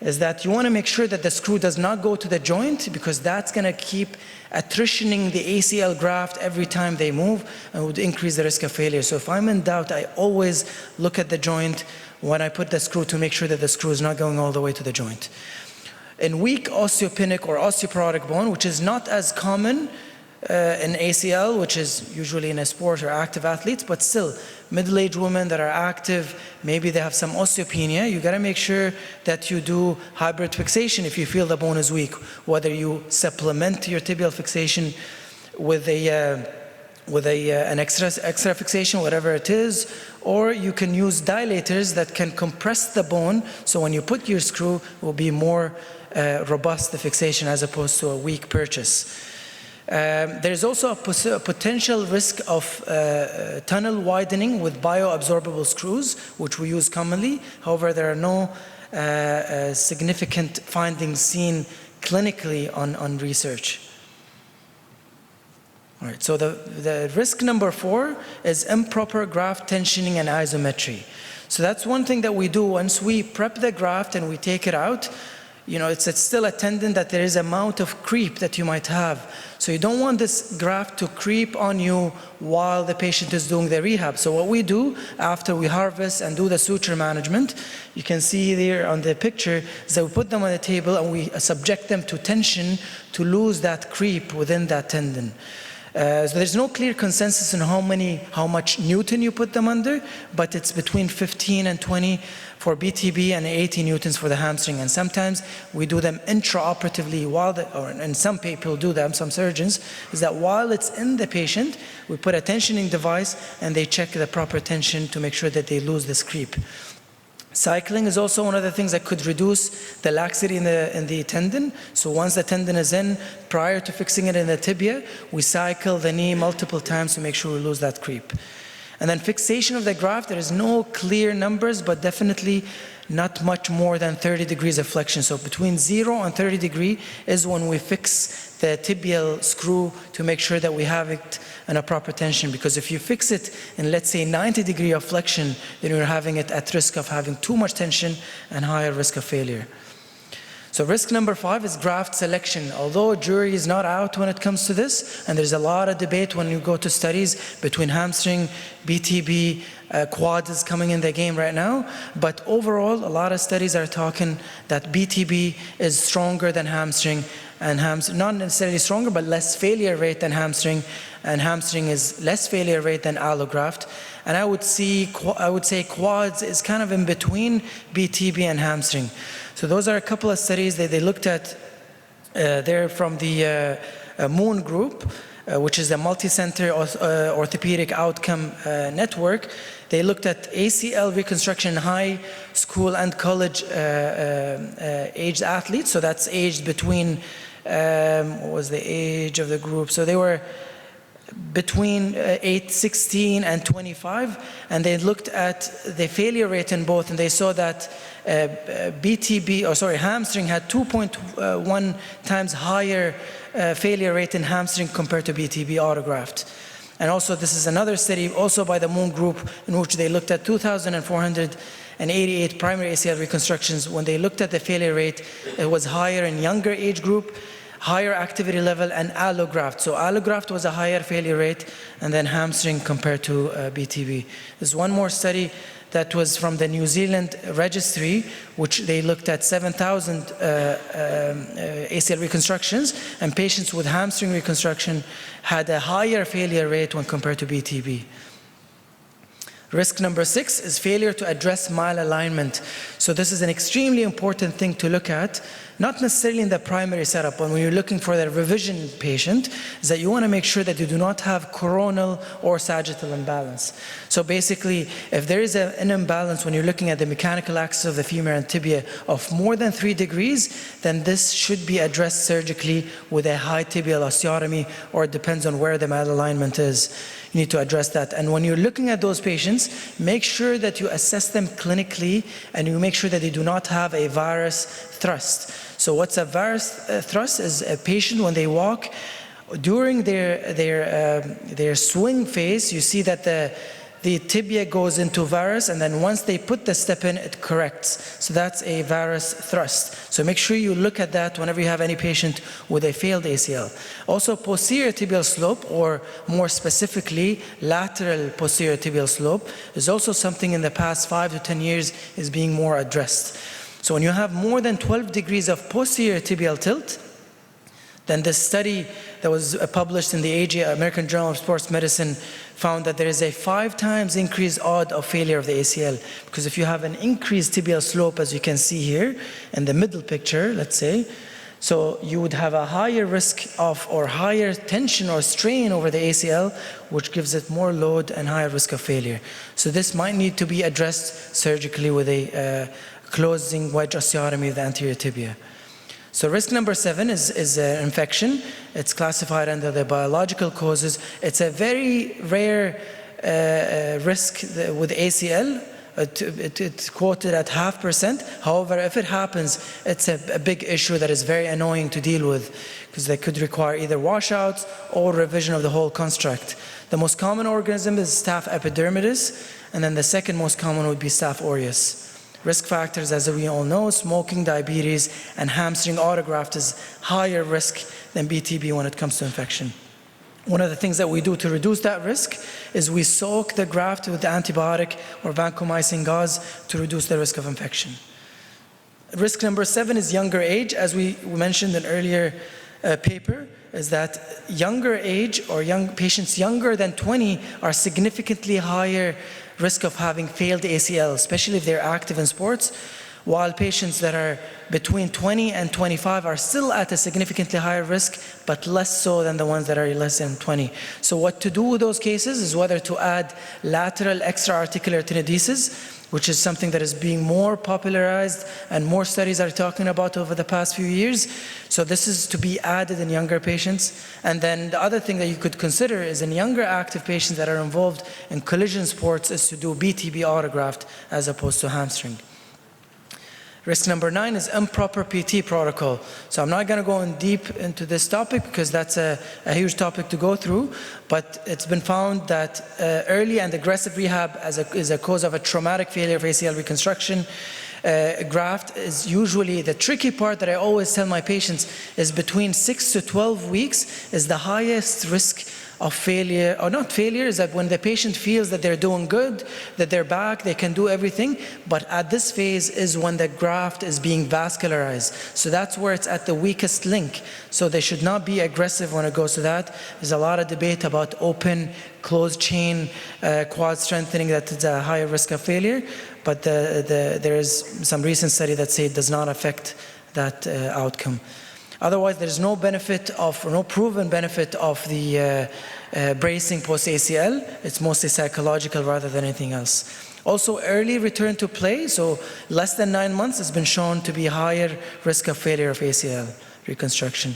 Speaker 5: is that you want to make sure that the screw does not go to the joint, because that's going to keep attritioning the ACL graft every time they move and would increase the risk of failure. So if I'm in doubt, I always look at the joint when I put the screw to make sure that the screw is not going all the way to the joint. In weak osteopenic or osteoporotic bone, which is not as common in ACL, which is usually in a sport or active athletes, but still, middle-aged women that are active, maybe they have some osteopenia, you gotta make sure that you do hybrid fixation if you feel the bone is weak, whether you supplement your tibial fixation with an extra fixation, whatever it is, or you can use dilators that can compress the bone, so when you put your screw, it will be more robust, the fixation, as opposed to a weak purchase. There's also a potential risk of tunnel widening with bioabsorbable screws, which we use commonly. However, there are no significant findings seen clinically on research. All right, so the risk number 4 is improper graft tensioning and isometry. So that's one thing that we do once we prep the graft and we take it out. You know, it's still a tendon that there is an amount of creep that you might have. So you don't want this graft to creep on you while the patient is doing the rehab. So what we do after we harvest and do the suture management, you can see there on the picture, is that we put them on the table and we subject them to tension to lose that creep within that tendon. So there's no clear consensus on how much Newton you put them under, but it's between 15 and 20 for BTB and 80 Newtons for the hamstring. And sometimes we do them intraoperatively and some people do them, some surgeons, is that while it's in the patient, we put a tensioning device and they check the proper tension to make sure that they lose this creep. Cycling is also one of the things that could reduce the laxity in the tendon. So once the tendon is in, prior to fixing it in the tibia, we cycle the knee multiple times to make sure we lose that creep. And then fixation of the graft, there is no clear numbers, but definitely not much more than 30 degrees of flexion. So between 0 and 30 degrees is when we fix the tibial screw to make sure that we have it in a proper tension. Because if you fix it in, let's say, 90 degrees of flexion, then you're having it at risk of having too much tension and higher risk of failure. So risk number 5 is graft selection. Although jury is not out when it comes to this, and there's a lot of debate when you go to studies between hamstring, BTB, quad is coming in the game right now, but overall a lot of studies are talking that BTB is stronger than hamstring, and hamstring, not necessarily stronger, but less failure rate than hamstring, and hamstring is less failure rate than allograft. And I would say quads is kind of in between BTB and hamstring. So those are a couple of studies that they looked at. They're from the Moon Group, which is a multi-center orthopedic outcome network. They looked at ACL reconstruction in high school and college aged athletes. So that's aged between, what was the age of the group? So they were between 16 and 25, and they looked at the failure rate in both, and they saw that hamstring had 2.1 times higher failure rate in hamstring compared to BTB autograft. And also this is another study also by the Moon Group in which they looked at 2,488 primary ACL reconstructions. When they looked at the failure rate, it was higher in younger age group, higher activity level, and allograft. So allograft was a higher failure rate, and then hamstring compared to BTB. There's one more study that was from the New Zealand registry, which they looked at 7,000 ACL reconstructions, and patients with hamstring reconstruction had a higher failure rate when compared to BTB. Risk number 6 is failure to address malalignment. So this is an extremely important thing to look at, not necessarily in the primary setup, but when you're looking for the revision patient, is that you want to make sure that you do not have coronal or sagittal imbalance. So basically, if there is an imbalance when you're looking at the mechanical axis of the femur and tibia of more than 3 degrees, then this should be addressed surgically with a high tibial osteotomy, or it depends on where the malalignment is. You need to address that. And when you're looking at those patients, make sure that you assess them clinically and you make sure that they do not have a varus thrust. So what's a varus thrust? Is a patient when they walk, during their swing phase, you see that the tibia goes into varus, and then once they put the step in, it corrects. So that's a varus thrust. So make sure you look at that whenever you have any patient with a failed ACL. Also, posterior tibial slope, or more specifically, lateral posterior tibial slope, is also something in the past 5 to 10 years is being more addressed. So when you have more than 12 degrees of posterior tibial tilt, then this study that was published in the AJ, American Journal of Sports Medicine, found that there is a 5 times increased odds of failure of the ACL. Because if you have an increased tibial slope, as you can see here, in the middle picture, let's say, so you would have a higher risk of, or higher tension or strain over the ACL, which gives it more load and higher risk of failure. So this might need to be addressed surgically with a closing wedge osteotomy of the anterior tibia. So risk number 7 is infection. It's classified under the biological causes. It's a very rare risk with ACL. It's quoted at 0.5%. However, if it happens, it's a big issue that is very annoying to deal with, because they could require either washouts or revision of the whole construct. The most common organism is Staph epidermidis, and then the second most common would be Staph aureus. Risk factors, as we all know, smoking, diabetes, and hamstring autograft is higher risk than BTB when it comes to infection. One of the things that we do to reduce that risk is we soak the graft with antibiotic or vancomycin gauze to reduce the risk of infection. Risk number 7 is younger age. As we mentioned in an earlier paper, is that younger age, or young patients younger than 20 are significantly higher risk of having failed ACL, especially if they're active in sports, while patients that are between 20 and 25 are still at a significantly higher risk, but less so than the ones that are less than 20. So what to do with those cases is whether to add lateral extra-articular tenodesis, which is something that is being more popularized and more studies are talking about over the past few years. So this is to be added in younger patients. And then the other thing that you could consider is in younger active patients that are involved in collision sports is to do BTB autograft as opposed to hamstring. Risk number 9 is improper PT protocol. So I'm not going to go in deep into this topic because that's a huge topic to go through, but it's been found that early and aggressive rehab is a cause of a traumatic failure of ACL reconstruction. Graft is usually the tricky part that I always tell my patients is between 6 to 12 weeks is the highest risk of failure, or not failure, is that when the patient feels that they're doing good, that they're back, they can do everything, but at this phase is when the graft is being vascularized. So that's where it's at the weakest link. So they should not be aggressive when it goes to that. There's a lot of debate about open, closed chain, quad strengthening, that is a higher risk of failure, but there is some recent study that say it does not affect that outcome. Otherwise, there's no benefit of, or no proven benefit of the bracing post-ACL. It's mostly psychological rather than anything else. Also, early return to play, so less than 9 months, has been shown to be higher risk of failure of ACL reconstruction.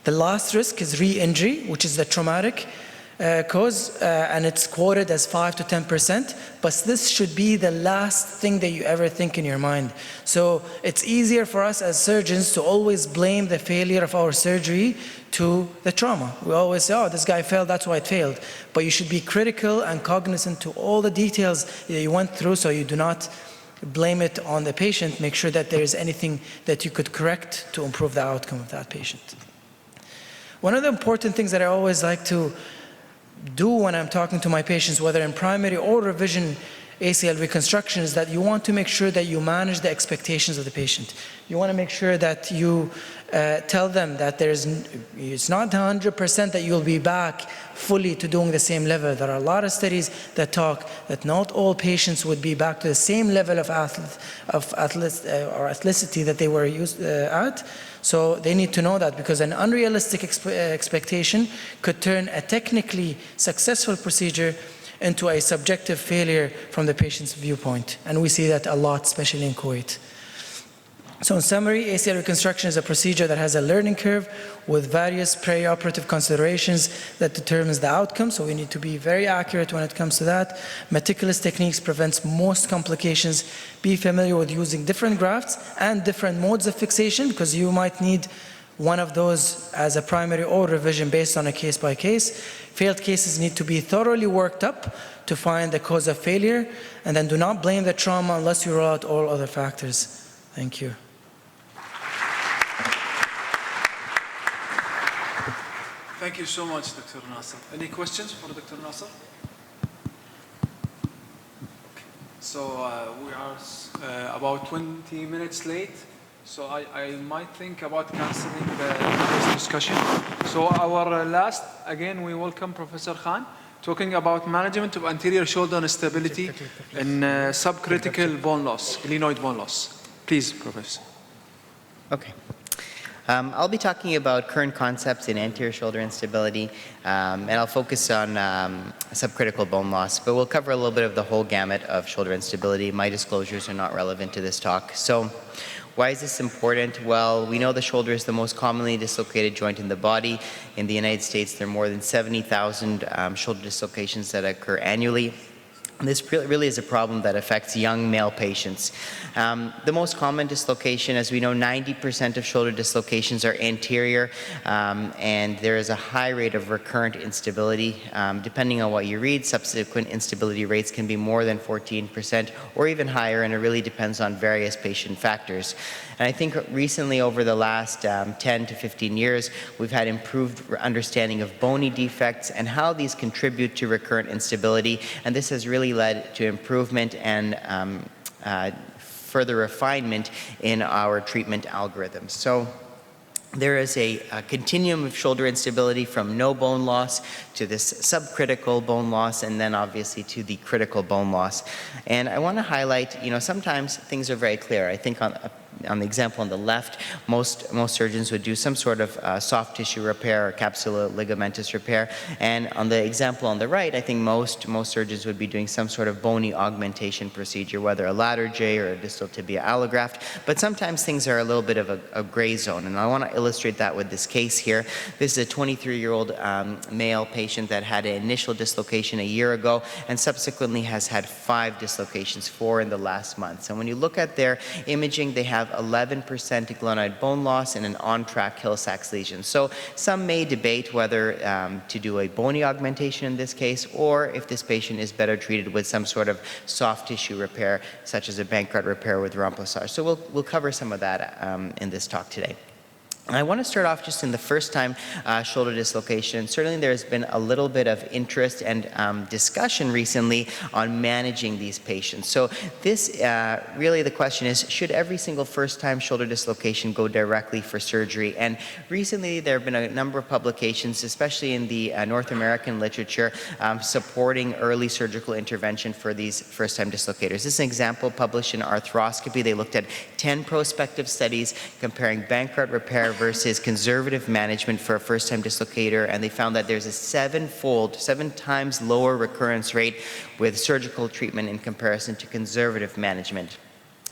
Speaker 5: The last risk is re-injury, which is the traumatic cause, and it's quoted as 5 to 10%, but this should be the last thing that you ever think in your mind. So it's easier for us as surgeons to always blame the failure of our surgery to the trauma. We always say, oh, this guy failed, that's why it failed. But you should be critical and cognizant to all the details that you went through, so you do not blame it on the patient. Make sure that there is anything that you could correct to improve the outcome of that patient. One of the important things that I always like to do when I'm talking to my patients, whether in primary or revision ACL reconstruction, is that you want to make sure that you manage the expectations of the patient. You want to make sure that you tell them that it's not 100% that you'll be back fully to doing the same level. There are a lot of studies that talk that not all patients would be back to the same level of athleticity that they were used at. So they need to know that, because an unrealistic expectation could turn a technically successful procedure into a subjective failure from the patient's viewpoint. And we see that a lot, especially in Kuwait. So in summary, ACL reconstruction is a procedure that has a learning curve with various perioperative considerations that determines the outcome. So we need to be very accurate when it comes to that. Meticulous techniques prevents most complications. Be familiar with using different grafts and different modes of fixation, because you might need one of those as a primary or revision based on a case-by-case. Failed cases need to be thoroughly worked up to find the cause of failure, and then do not blame the trauma unless you rule out all other factors. Thank you.
Speaker 1: Thank you so much, Dr. Nasser. Any questions for Dr. Nasser? So we are about 20 minutes late. So I might think about canceling this discussion. So our last, again, we welcome Professor Khan, talking about management of anterior shoulder instability and subcritical bone loss, glenoid bone loss. Please, Professor.
Speaker 3: Okay. I'll be talking about current concepts in anterior shoulder instability, and I'll focus on subcritical bone loss, but we'll cover a little bit of the whole gamut of shoulder instability. My disclosures are not relevant to this talk. So why is this important? Well, we know the shoulder is the most commonly dislocated joint in the body. In the United States, there are more than 70,000 shoulder dislocations that occur annually. This really is a problem that affects young male patients. The most common dislocation, as we know, 90% of shoulder dislocations are anterior, and there is a high rate of recurrent instability. Depending on what you read, subsequent instability rates can be more than 14% or even higher, and it really depends on various patient factors. And I think recently, over the last 10 to 15 years, we've had improved understanding of bony defects and how these contribute to recurrent instability, and this has really led to improvement and further refinement in our treatment algorithms. So there is a continuum of shoulder instability from no bone loss to this subcritical bone loss, and then obviously to the critical bone loss. And I want to highlight, sometimes things are very clear. I think on the example on the left, most surgeons would do some sort of soft tissue repair or capsular ligamentous repair. And on the example on the right, I think most surgeons would be doing some sort of bony augmentation procedure, whether a ladder J or a distal tibia allograft. But sometimes things are a little bit of a gray zone, and I want to illustrate that with this case here. This is a 23-year-old male patient that had an initial dislocation a year ago and subsequently has had 5 dislocations, 4 in the last month. And when you look at their imaging, they have 11% glenoid bone loss and an on-track Hill-Sachs lesion. So some may debate whether to do a bony augmentation in this case, or if this patient is better treated with some sort of soft tissue repair, such as a Bankart repair with remplissage. So we'll cover some of that in this talk today. I want to start off just in the first time shoulder dislocation. Certainly there's been a little bit of interest and discussion recently on managing these patients. So this, really the question is, should every single first time shoulder dislocation go directly for surgery? And recently there have been a number of publications, especially in the North American literature, supporting early surgical intervention for these first time dislocators. This is an example published in Arthroscopy. They looked at 10 prospective studies comparing Bankart repair versus conservative management for a first-time dislocator, and they found that there's a 7 times lower recurrence rate with surgical treatment in comparison to conservative management.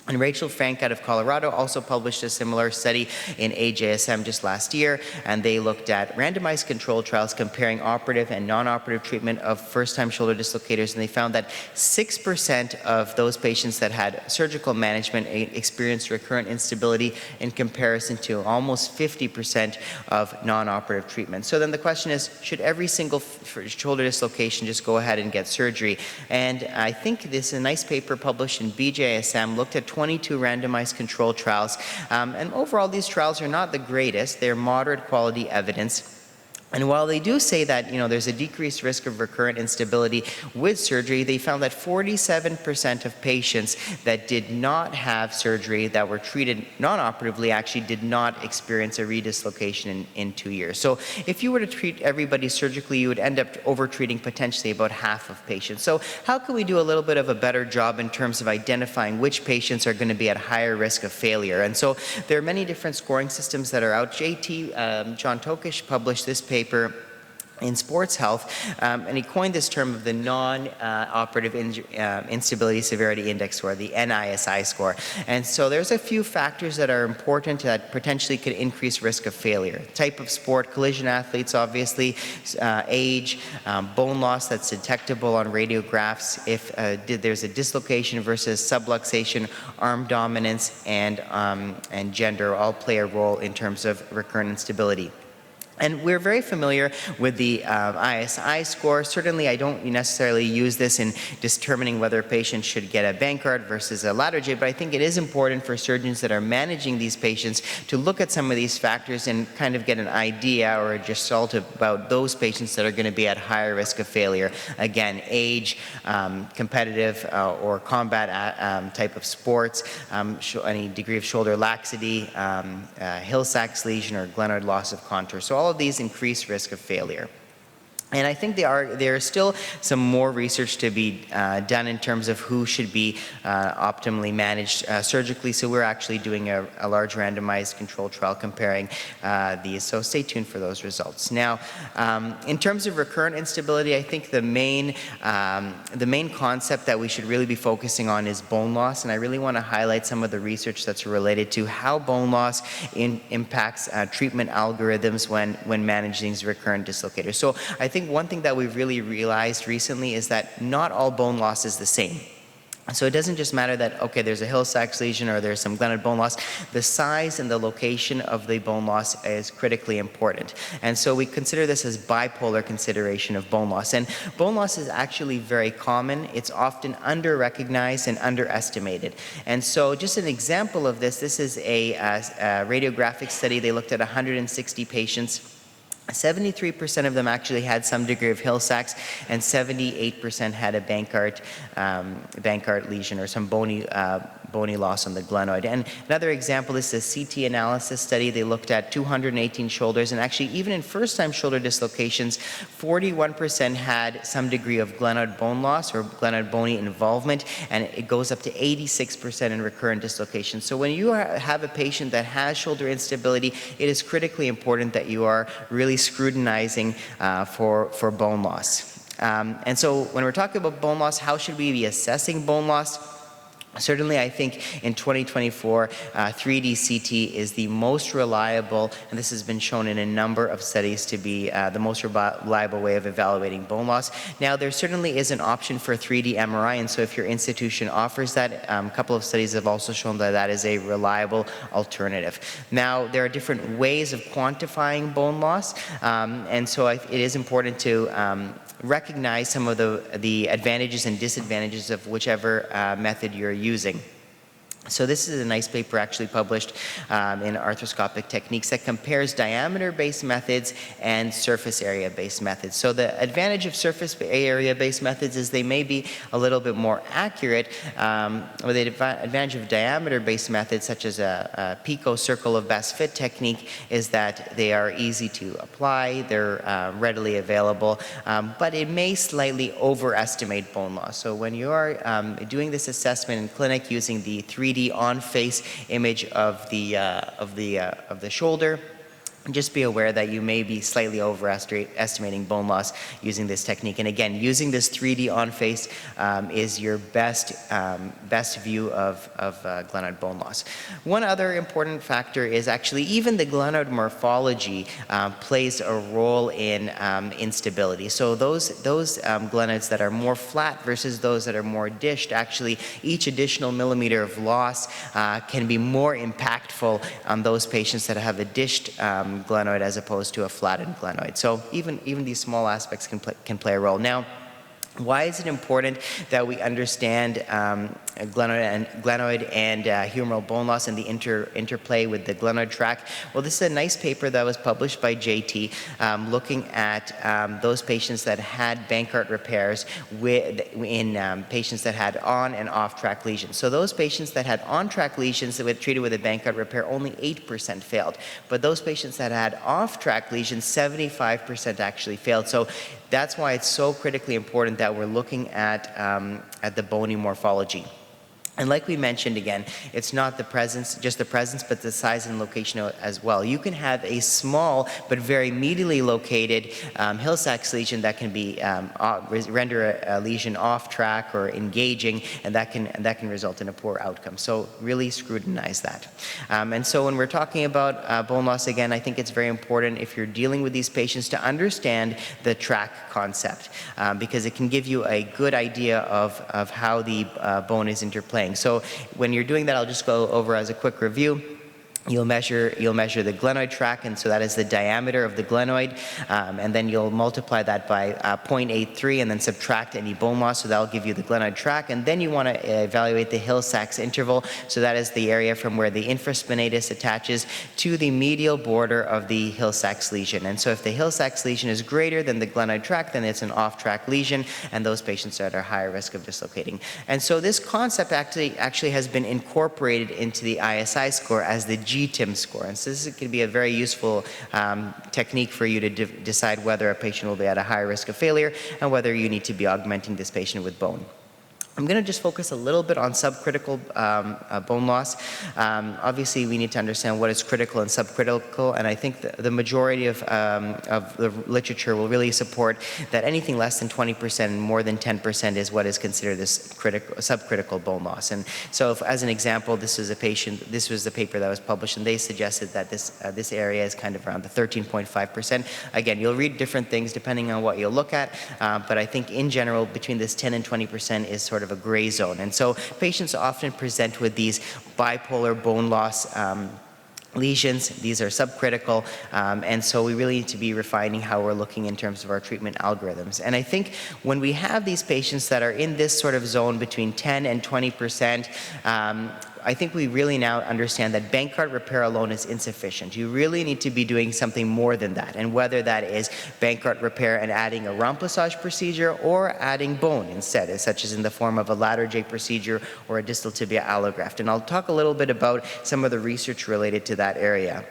Speaker 3: And Rachel Frank out of Colorado also published a similar study in AJSM just last year, and they looked at randomized controlled trials comparing operative and non-operative treatment of first-time shoulder dislocators, and they found that 6% of those patients that had surgical management experienced recurrent instability in comparison to almost 50% of non-operative treatment. So then the question is, should every single shoulder dislocation just go ahead and get surgery? And I think this is a nice paper published in BJSM, looked at 22 randomized controlled trials, and overall these trials are not the greatest. They're moderate quality evidence. And while they do say that, there's a decreased risk of recurrent instability with surgery, they found that 47% of patients that did not have surgery, that were treated non-operatively, actually did not experience a redislocation in 2 years. So if you were to treat everybody surgically, you would end up over-treating potentially about half of patients. So how can we do a little bit of a better job in terms of identifying which patients are going to be at higher risk of failure? And so there are many different scoring systems that are out. John Tokish published this paper in sports health, and he coined this term of the non-operative instability severity index score, the NISI score. And so there's a few factors that are important that potentially could increase risk of failure. Type of sport, collision athletes, obviously, age, bone loss that's detectable on radiographs, if there's a dislocation versus subluxation, arm dominance, and gender all play a role in terms of recurrent instability. And we're very familiar with the ISI score. Certainly, I don't necessarily use this in determining whether a patient should get a Bankart versus a Latarjet, but I think it is important for surgeons that are managing these patients to look at some of these factors and kind of get an idea or a gestalt about those patients that are going to be at higher risk of failure. Again, age, competitive or combat type of sports, any degree of shoulder laxity, Hill-Sachs lesion, or glenoid loss of contour. So all of these increase risk of failure. And I think there is still some more research to be done in terms of who should be optimally managed surgically. So we're actually doing a large randomized control trial comparing these. So stay tuned for those results. Now, in terms of recurrent instability, I think the main concept that we should really be focusing on is bone loss. And I really want to highlight some of the research that's related to how bone loss impacts treatment algorithms when managing these recurrent dislocators. So I think one thing that we've really realized recently is that not all bone loss is the same. So it doesn't just matter that, okay, there's a Hill-Sachs lesion or there's some glenoid bone loss. The size and the location of the bone loss is critically important. And so we consider this as bipolar consideration of bone loss. And bone loss is actually very common. It's often under-recognized and underestimated. And so just an example of this is a radiographic study. They looked at 160 patients. 73% of them actually had some degree of Hill-Sachs, and 78% had a Bankart lesion or some bony loss on the glenoid. And another example is a CT analysis study. They looked at 218 shoulders, and actually even in first-time shoulder dislocations, 41% had some degree of glenoid bone loss or glenoid bony involvement, and it goes up to 86% in recurrent dislocation. So when you have a patient that has shoulder instability, it is critically important that you are really scrutinizing for bone loss. And so when we're talking about bone loss, how should we be assessing bone loss? Certainly, I think in 2024, 3D CT is the most reliable, and this has been shown in a number of studies to be the most reliable way of evaluating bone loss. Now, there certainly is an option for 3D MRI, and so if your institution offers that, a couple of studies have also shown that that is a reliable alternative. Now, there are different ways of quantifying bone loss, and so it is important to recognize some of the advantages and disadvantages of whichever method you're using. So this is a nice paper actually published in Arthroscopic Techniques that compares diameter-based methods and surface area-based methods. So the advantage of surface area-based methods is they may be a little bit more accurate, or the advantage of diameter-based methods such as a PICO circle of best fit technique is that they are easy to apply, they're readily available, but it may slightly overestimate bone loss. So when you are doing this assessment in clinic using the 3D on-face image of the shoulder, just be aware that you may be slightly overestimating bone loss using this technique. And again, using this 3D on-face is your best view of glenoid bone loss. One other important factor is actually even the glenoid morphology plays a role in instability. So those glenoids that are more flat versus those that are more dished, actually each additional millimeter of loss can be more impactful on those patients that have a dished glenoid as opposed to a flattened glenoid. So even these small aspects can play a role. Now, why is it important that we understand glenoid and humeral bone loss and the interplay with the glenoid tract? Well, this is a nice paper that was published by JT looking at those patients that had Bankart repairs in patients that had on and off tract lesions. So those patients that had on tract lesions that were treated with a Bankart repair, only 8% failed. But those patients that had off tract lesions, 75% actually failed. So that's why it's so critically important that we're looking at the bony morphology. And like we mentioned again, it's not the presence, just the presence, but the size and location as well. You can have a small but very medially located Hill-Sachs lesion that can be render a lesion off track or engaging, and that can result in a poor outcome. So really scrutinize that. And so when we're talking about bone loss, again, I think it's very important if you're dealing with these patients to understand the track concept, because it can give you a good idea of how the bone is interplaying. So when you're doing that, I'll just go over as a quick review. You'll measure the glenoid tract, and so that is the diameter of the glenoid, and then you'll multiply that by 0.83 and then subtract any bone loss, so that'll give you the glenoid tract. And then you want to evaluate the Hill-Sachs interval, so that is the area from where the infraspinatus attaches to the medial border of the Hill-Sachs lesion. And so if the Hill-Sachs lesion is greater than the glenoid tract, then it's an off-track lesion, and those patients are at a higher risk of dislocating. And so this concept actually has been incorporated into the ISI score as the GTIM score. And so this can be a very useful technique for you to decide whether a patient will be at a higher risk of failure and whether you need to be augmenting this patient with bone. I'm going to just focus a little bit on subcritical bone loss. Obviously, we need to understand what is critical and subcritical, and I think the majority of the literature will really support that anything less than 20% and more than 10% is what is considered this subcritical bone loss. And so, as an example, this was the paper that was published, and they suggested that this area is kind of around the 13.5%. Again, you'll read different things depending on what you'll look at, but I think in general, between this 10 and 20% is sort of a gray zone. And so patients often present with these bipolar bone loss lesions. These are subcritical, and so we really need to be refining how we're looking in terms of our treatment algorithms. And I think when we have these patients that are in this sort of zone between 10 and 20%, I think we really now understand that Bankart repair alone is insufficient. You really need to be doing something more than that, and whether that is Bankart repair and adding a remplissage procedure or adding bone instead, such as in the form of a Latarjet procedure or a distal tibia allograft. And I'll talk a little bit about some of the research related to that area.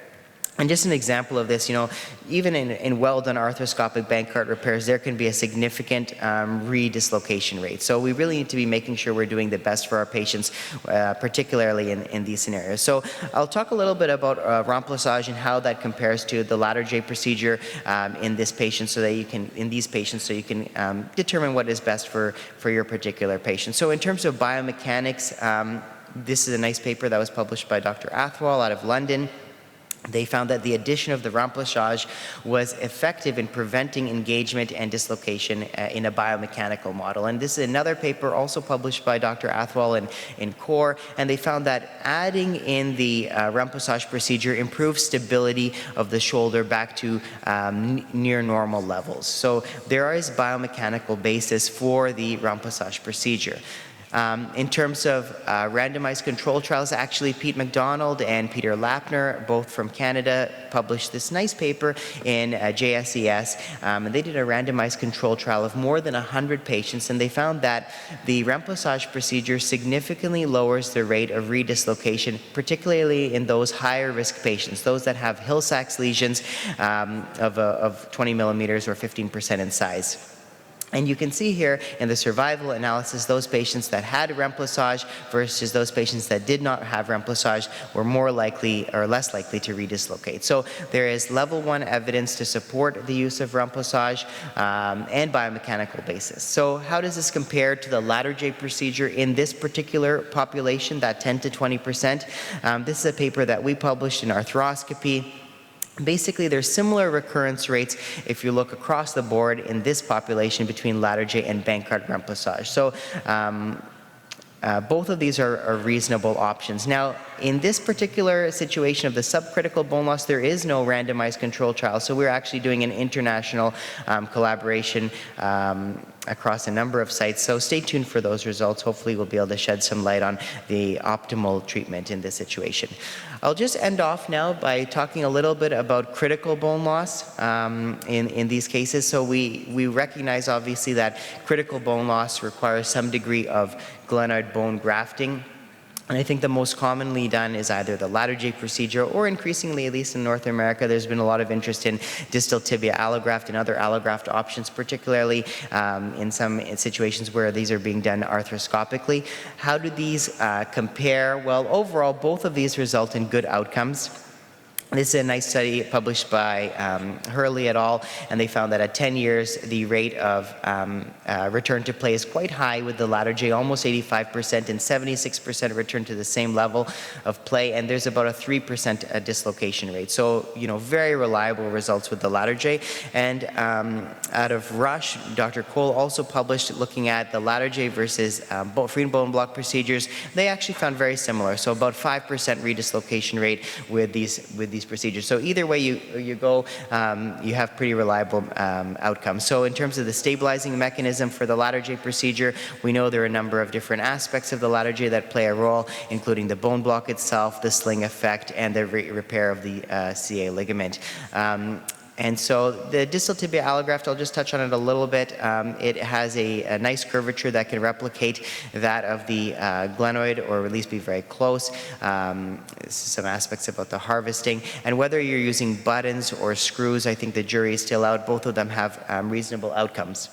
Speaker 3: And just an example of this, even in well-done arthroscopic Bankart repairs, there can be a significant redislocation rate. So we really need to be making sure we're doing the best for our patients, particularly in these scenarios. So I'll talk a little bit about remplissage and how that compares to the Latarjet procedure in this patient, so that you can, determine what is best for your particular patient. So in terms of biomechanics, this is a nice paper that was published by Dr. Athwal out of London. They found that the addition of the remplissage was effective in preventing engagement and dislocation in a biomechanical model. And this is another paper also published by Dr. Athwal in CORE, and they found that adding in the remplissage procedure improved stability of the shoulder back to near normal levels. So there is biomechanical basis for the remplissage procedure. In terms of randomized control trials, actually Pete McDonald and Peter Lappner, both from Canada, published this nice paper in JSES, and they did a randomized control trial of more than 100 patients, and they found that the remplissage procedure significantly lowers the rate of redislocation, particularly in those higher risk patients, those that have Hill-Sachs lesions of 20 millimeters or 15% in size. And you can see here in the survival analysis, those patients that had remplissage versus those patients that did not have remplissage were more likely or less likely to redislocate. So there is level 1 evidence to support the use of remplissage and biomechanical basis. So how does this compare to the Latarjet procedure in this particular population, that 10 to 20%? This is a paper that we published in Arthroscopy. Basically, there's similar recurrence rates if you look across the board in this population between Latarjet and Bankart remplissage. So both of these are reasonable options. Now, in this particular situation of the subcritical bone loss, there is no randomized control trial, so we're actually doing an international collaboration across a number of sites. So stay tuned for those results. Hopefully we'll be able to shed some light on the optimal treatment in this situation. I'll just end off now by talking a little bit about critical bone loss in these cases. So we recognize obviously that critical bone loss requires some degree of glenoid bone grafting. And I think the most commonly done is either the lateral J procedure, or increasingly, at least in North America, there's been a lot of interest in distal tibia allograft and other allograft options, particularly in some situations where these are being done arthroscopically. How do these compare? Well, overall, both of these result in good outcomes. This is a nice study published by Hurley et al., and they found that at 10 years, the rate of return to play is quite high with the lateral J, almost 85%, and 76% return to the same level of play, and there's about a 3% dislocation rate. So, very reliable results with the lateral J. And out of Rush, Dr. Cole also published looking at the lateral J versus free and bone block procedures. They actually found very similar, so about 5% redislocation rate with these procedures. So either way you go, you have pretty reliable outcomes. So in terms of the stabilizing mechanism for the lateral J procedure, we know there are a number of different aspects of the lateral J that play a role, including the bone block itself, the sling effect, and the repair of the CA ligament. And so the distal tibia allograft, I'll just touch on it a little bit. It has a nice curvature that can replicate that of the glenoid, or at least be very close. Some aspects about the harvesting. And whether you're using buttons or screws, I think the jury is still out. Both of them have reasonable outcomes.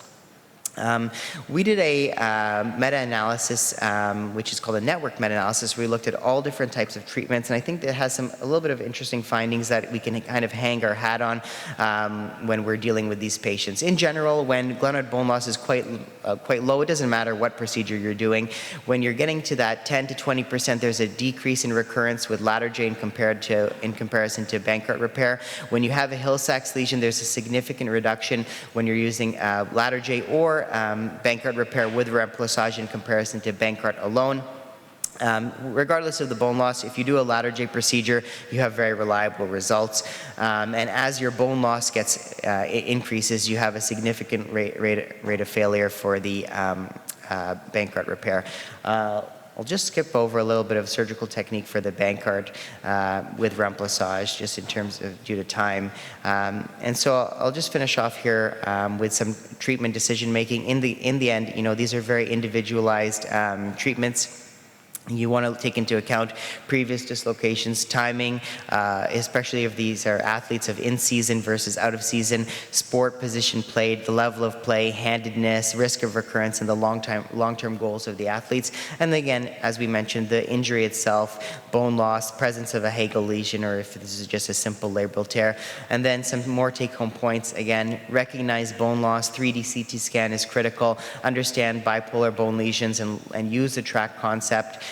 Speaker 3: We did a meta-analysis, which is called a network meta-analysis, where we looked at all different types of treatments, and I think that has a little bit of interesting findings that we can kind of hang our hat on when we're dealing with these patients. In general, when glenoid bone loss is quite low, it doesn't matter what procedure you're doing. When you're getting to that 10 to 20%, there's a decrease in recurrence with lateral J in comparison to Bankart repair. When you have a Hill-Sachs lesion, there's a significant reduction when you're using lateral J or Bankart repair with remplissage in comparison to Bankart alone. Regardless of the bone loss, if you do a lateral J procedure, you have very reliable results. And as your bone loss increases, you have a significant rate of failure for the Bankart repair. I'll just skip over a little bit of surgical technique for the Bankart with remplissage, just in terms of due to time. And so I'll just finish off here with some treatment decision making. In the end, these are very individualized treatments. You want to take into account previous dislocations, timing, especially if these are athletes of in-season versus out-of-season, sport position played, the level of play, handedness, risk of recurrence, and the long-term goals of the athletes. And again, as we mentioned, the injury itself, bone loss, presence of a Hagel lesion, or if this is just a simple labral tear. And then some more take-home points. Again, recognize bone loss, 3D CT scan is critical, understand bipolar bone lesions, and use the track concept.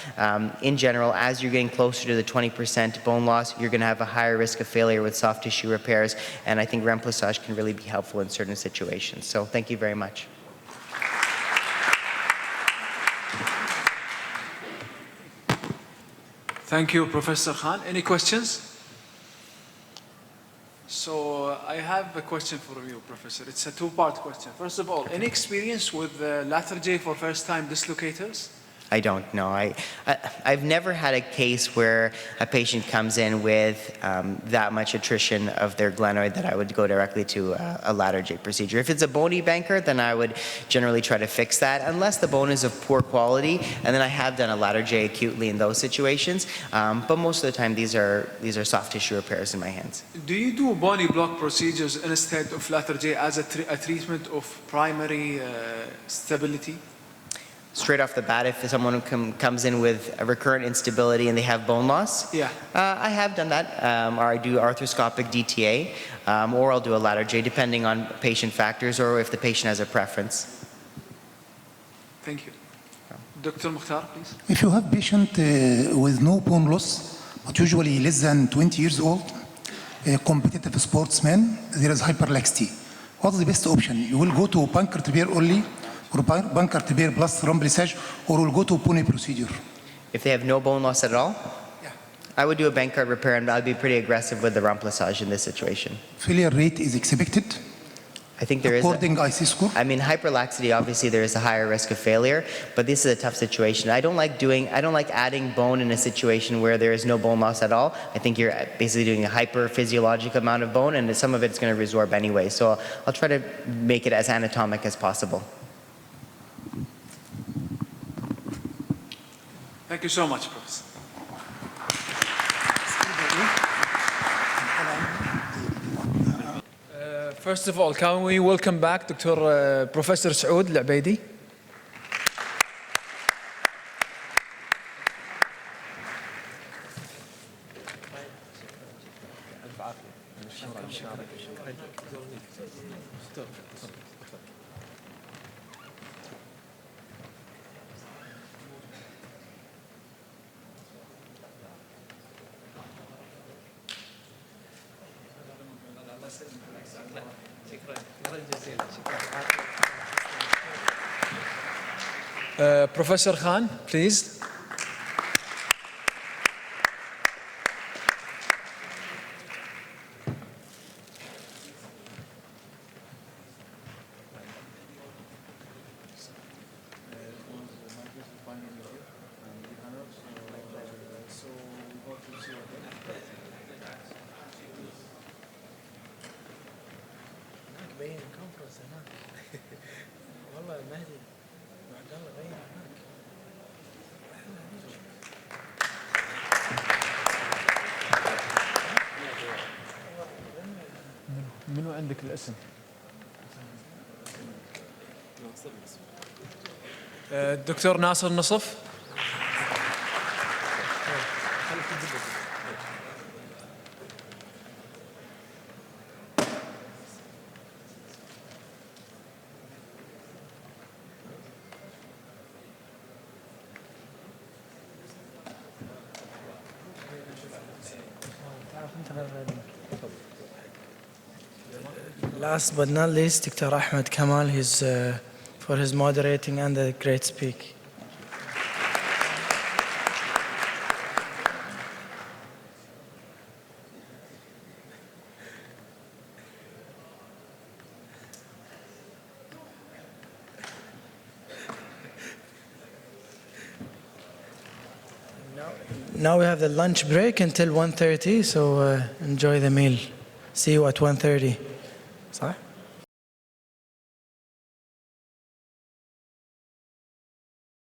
Speaker 3: In general, as you're getting closer to the 20% bone loss, you're going to have a higher risk of failure with soft tissue repairs, and I think remplissage can really be helpful in certain situations. So thank you very much.
Speaker 1: Thank you, Professor Khan. Any questions? So I have a question for you, Professor. It's a two-part question. First of all, any experience with lateral J for first-time dislocators?
Speaker 3: I don't know. I've never had a case where a patient comes in with that much attrition of their glenoid that I would go directly to a lateral J procedure. If it's a bony Bankart, then I would generally try to fix that, unless the bone is of poor quality, and then I have done a lateral J acutely in those situations. But most of the time, these are soft tissue repairs in my hands.
Speaker 1: Do you do bony block procedures instead of lateral J as a treatment of primary stability?
Speaker 3: Straight off the bat, if someone comes in with a recurrent instability and they have bone loss,
Speaker 1: yeah,
Speaker 3: I have done that. Or I do arthroscopic DTA, or I'll do a lateral J, depending on patient factors or if the patient has a preference.
Speaker 1: Thank you. Dr. Mukhtar, please.
Speaker 6: If you have patient with no bone loss, but usually less than 20 years old, a competitive sportsman, there is hyperlaxity. What is the best option? You will go to Bankart repair only, or Bankart repair plus remplissage, or will go to Pune procedure?
Speaker 3: If they have no bone loss at all?
Speaker 6: Yeah.
Speaker 3: I would do a Bankart repair, and I'd be pretty aggressive with the remplissage in this situation.
Speaker 6: Failure rate is expected?
Speaker 3: I think there is.
Speaker 6: According IC score?
Speaker 3: I mean, hyperlaxity, obviously there is a higher risk of failure, but this is a tough situation. I don't like adding bone in a situation where there is no bone loss at all. I think you're basically doing a hyperphysiologic amount of bone, and some of it's going to resorb anyway. So I'll try to make it as anatomic as possible.
Speaker 1: Thank you so much, Professor. First of all, can we welcome back Dr. Professor Saoud Al-Abaidi? Professor Khan, please. منو عندك الاسم؟ الدكتور ناصر نصف.
Speaker 5: Last but not least, Dr. Ahmed Kamal, for his moderating and the great speak. Now we have the lunch break until 1:30, so enjoy the meal. See you at 1:30. صح؟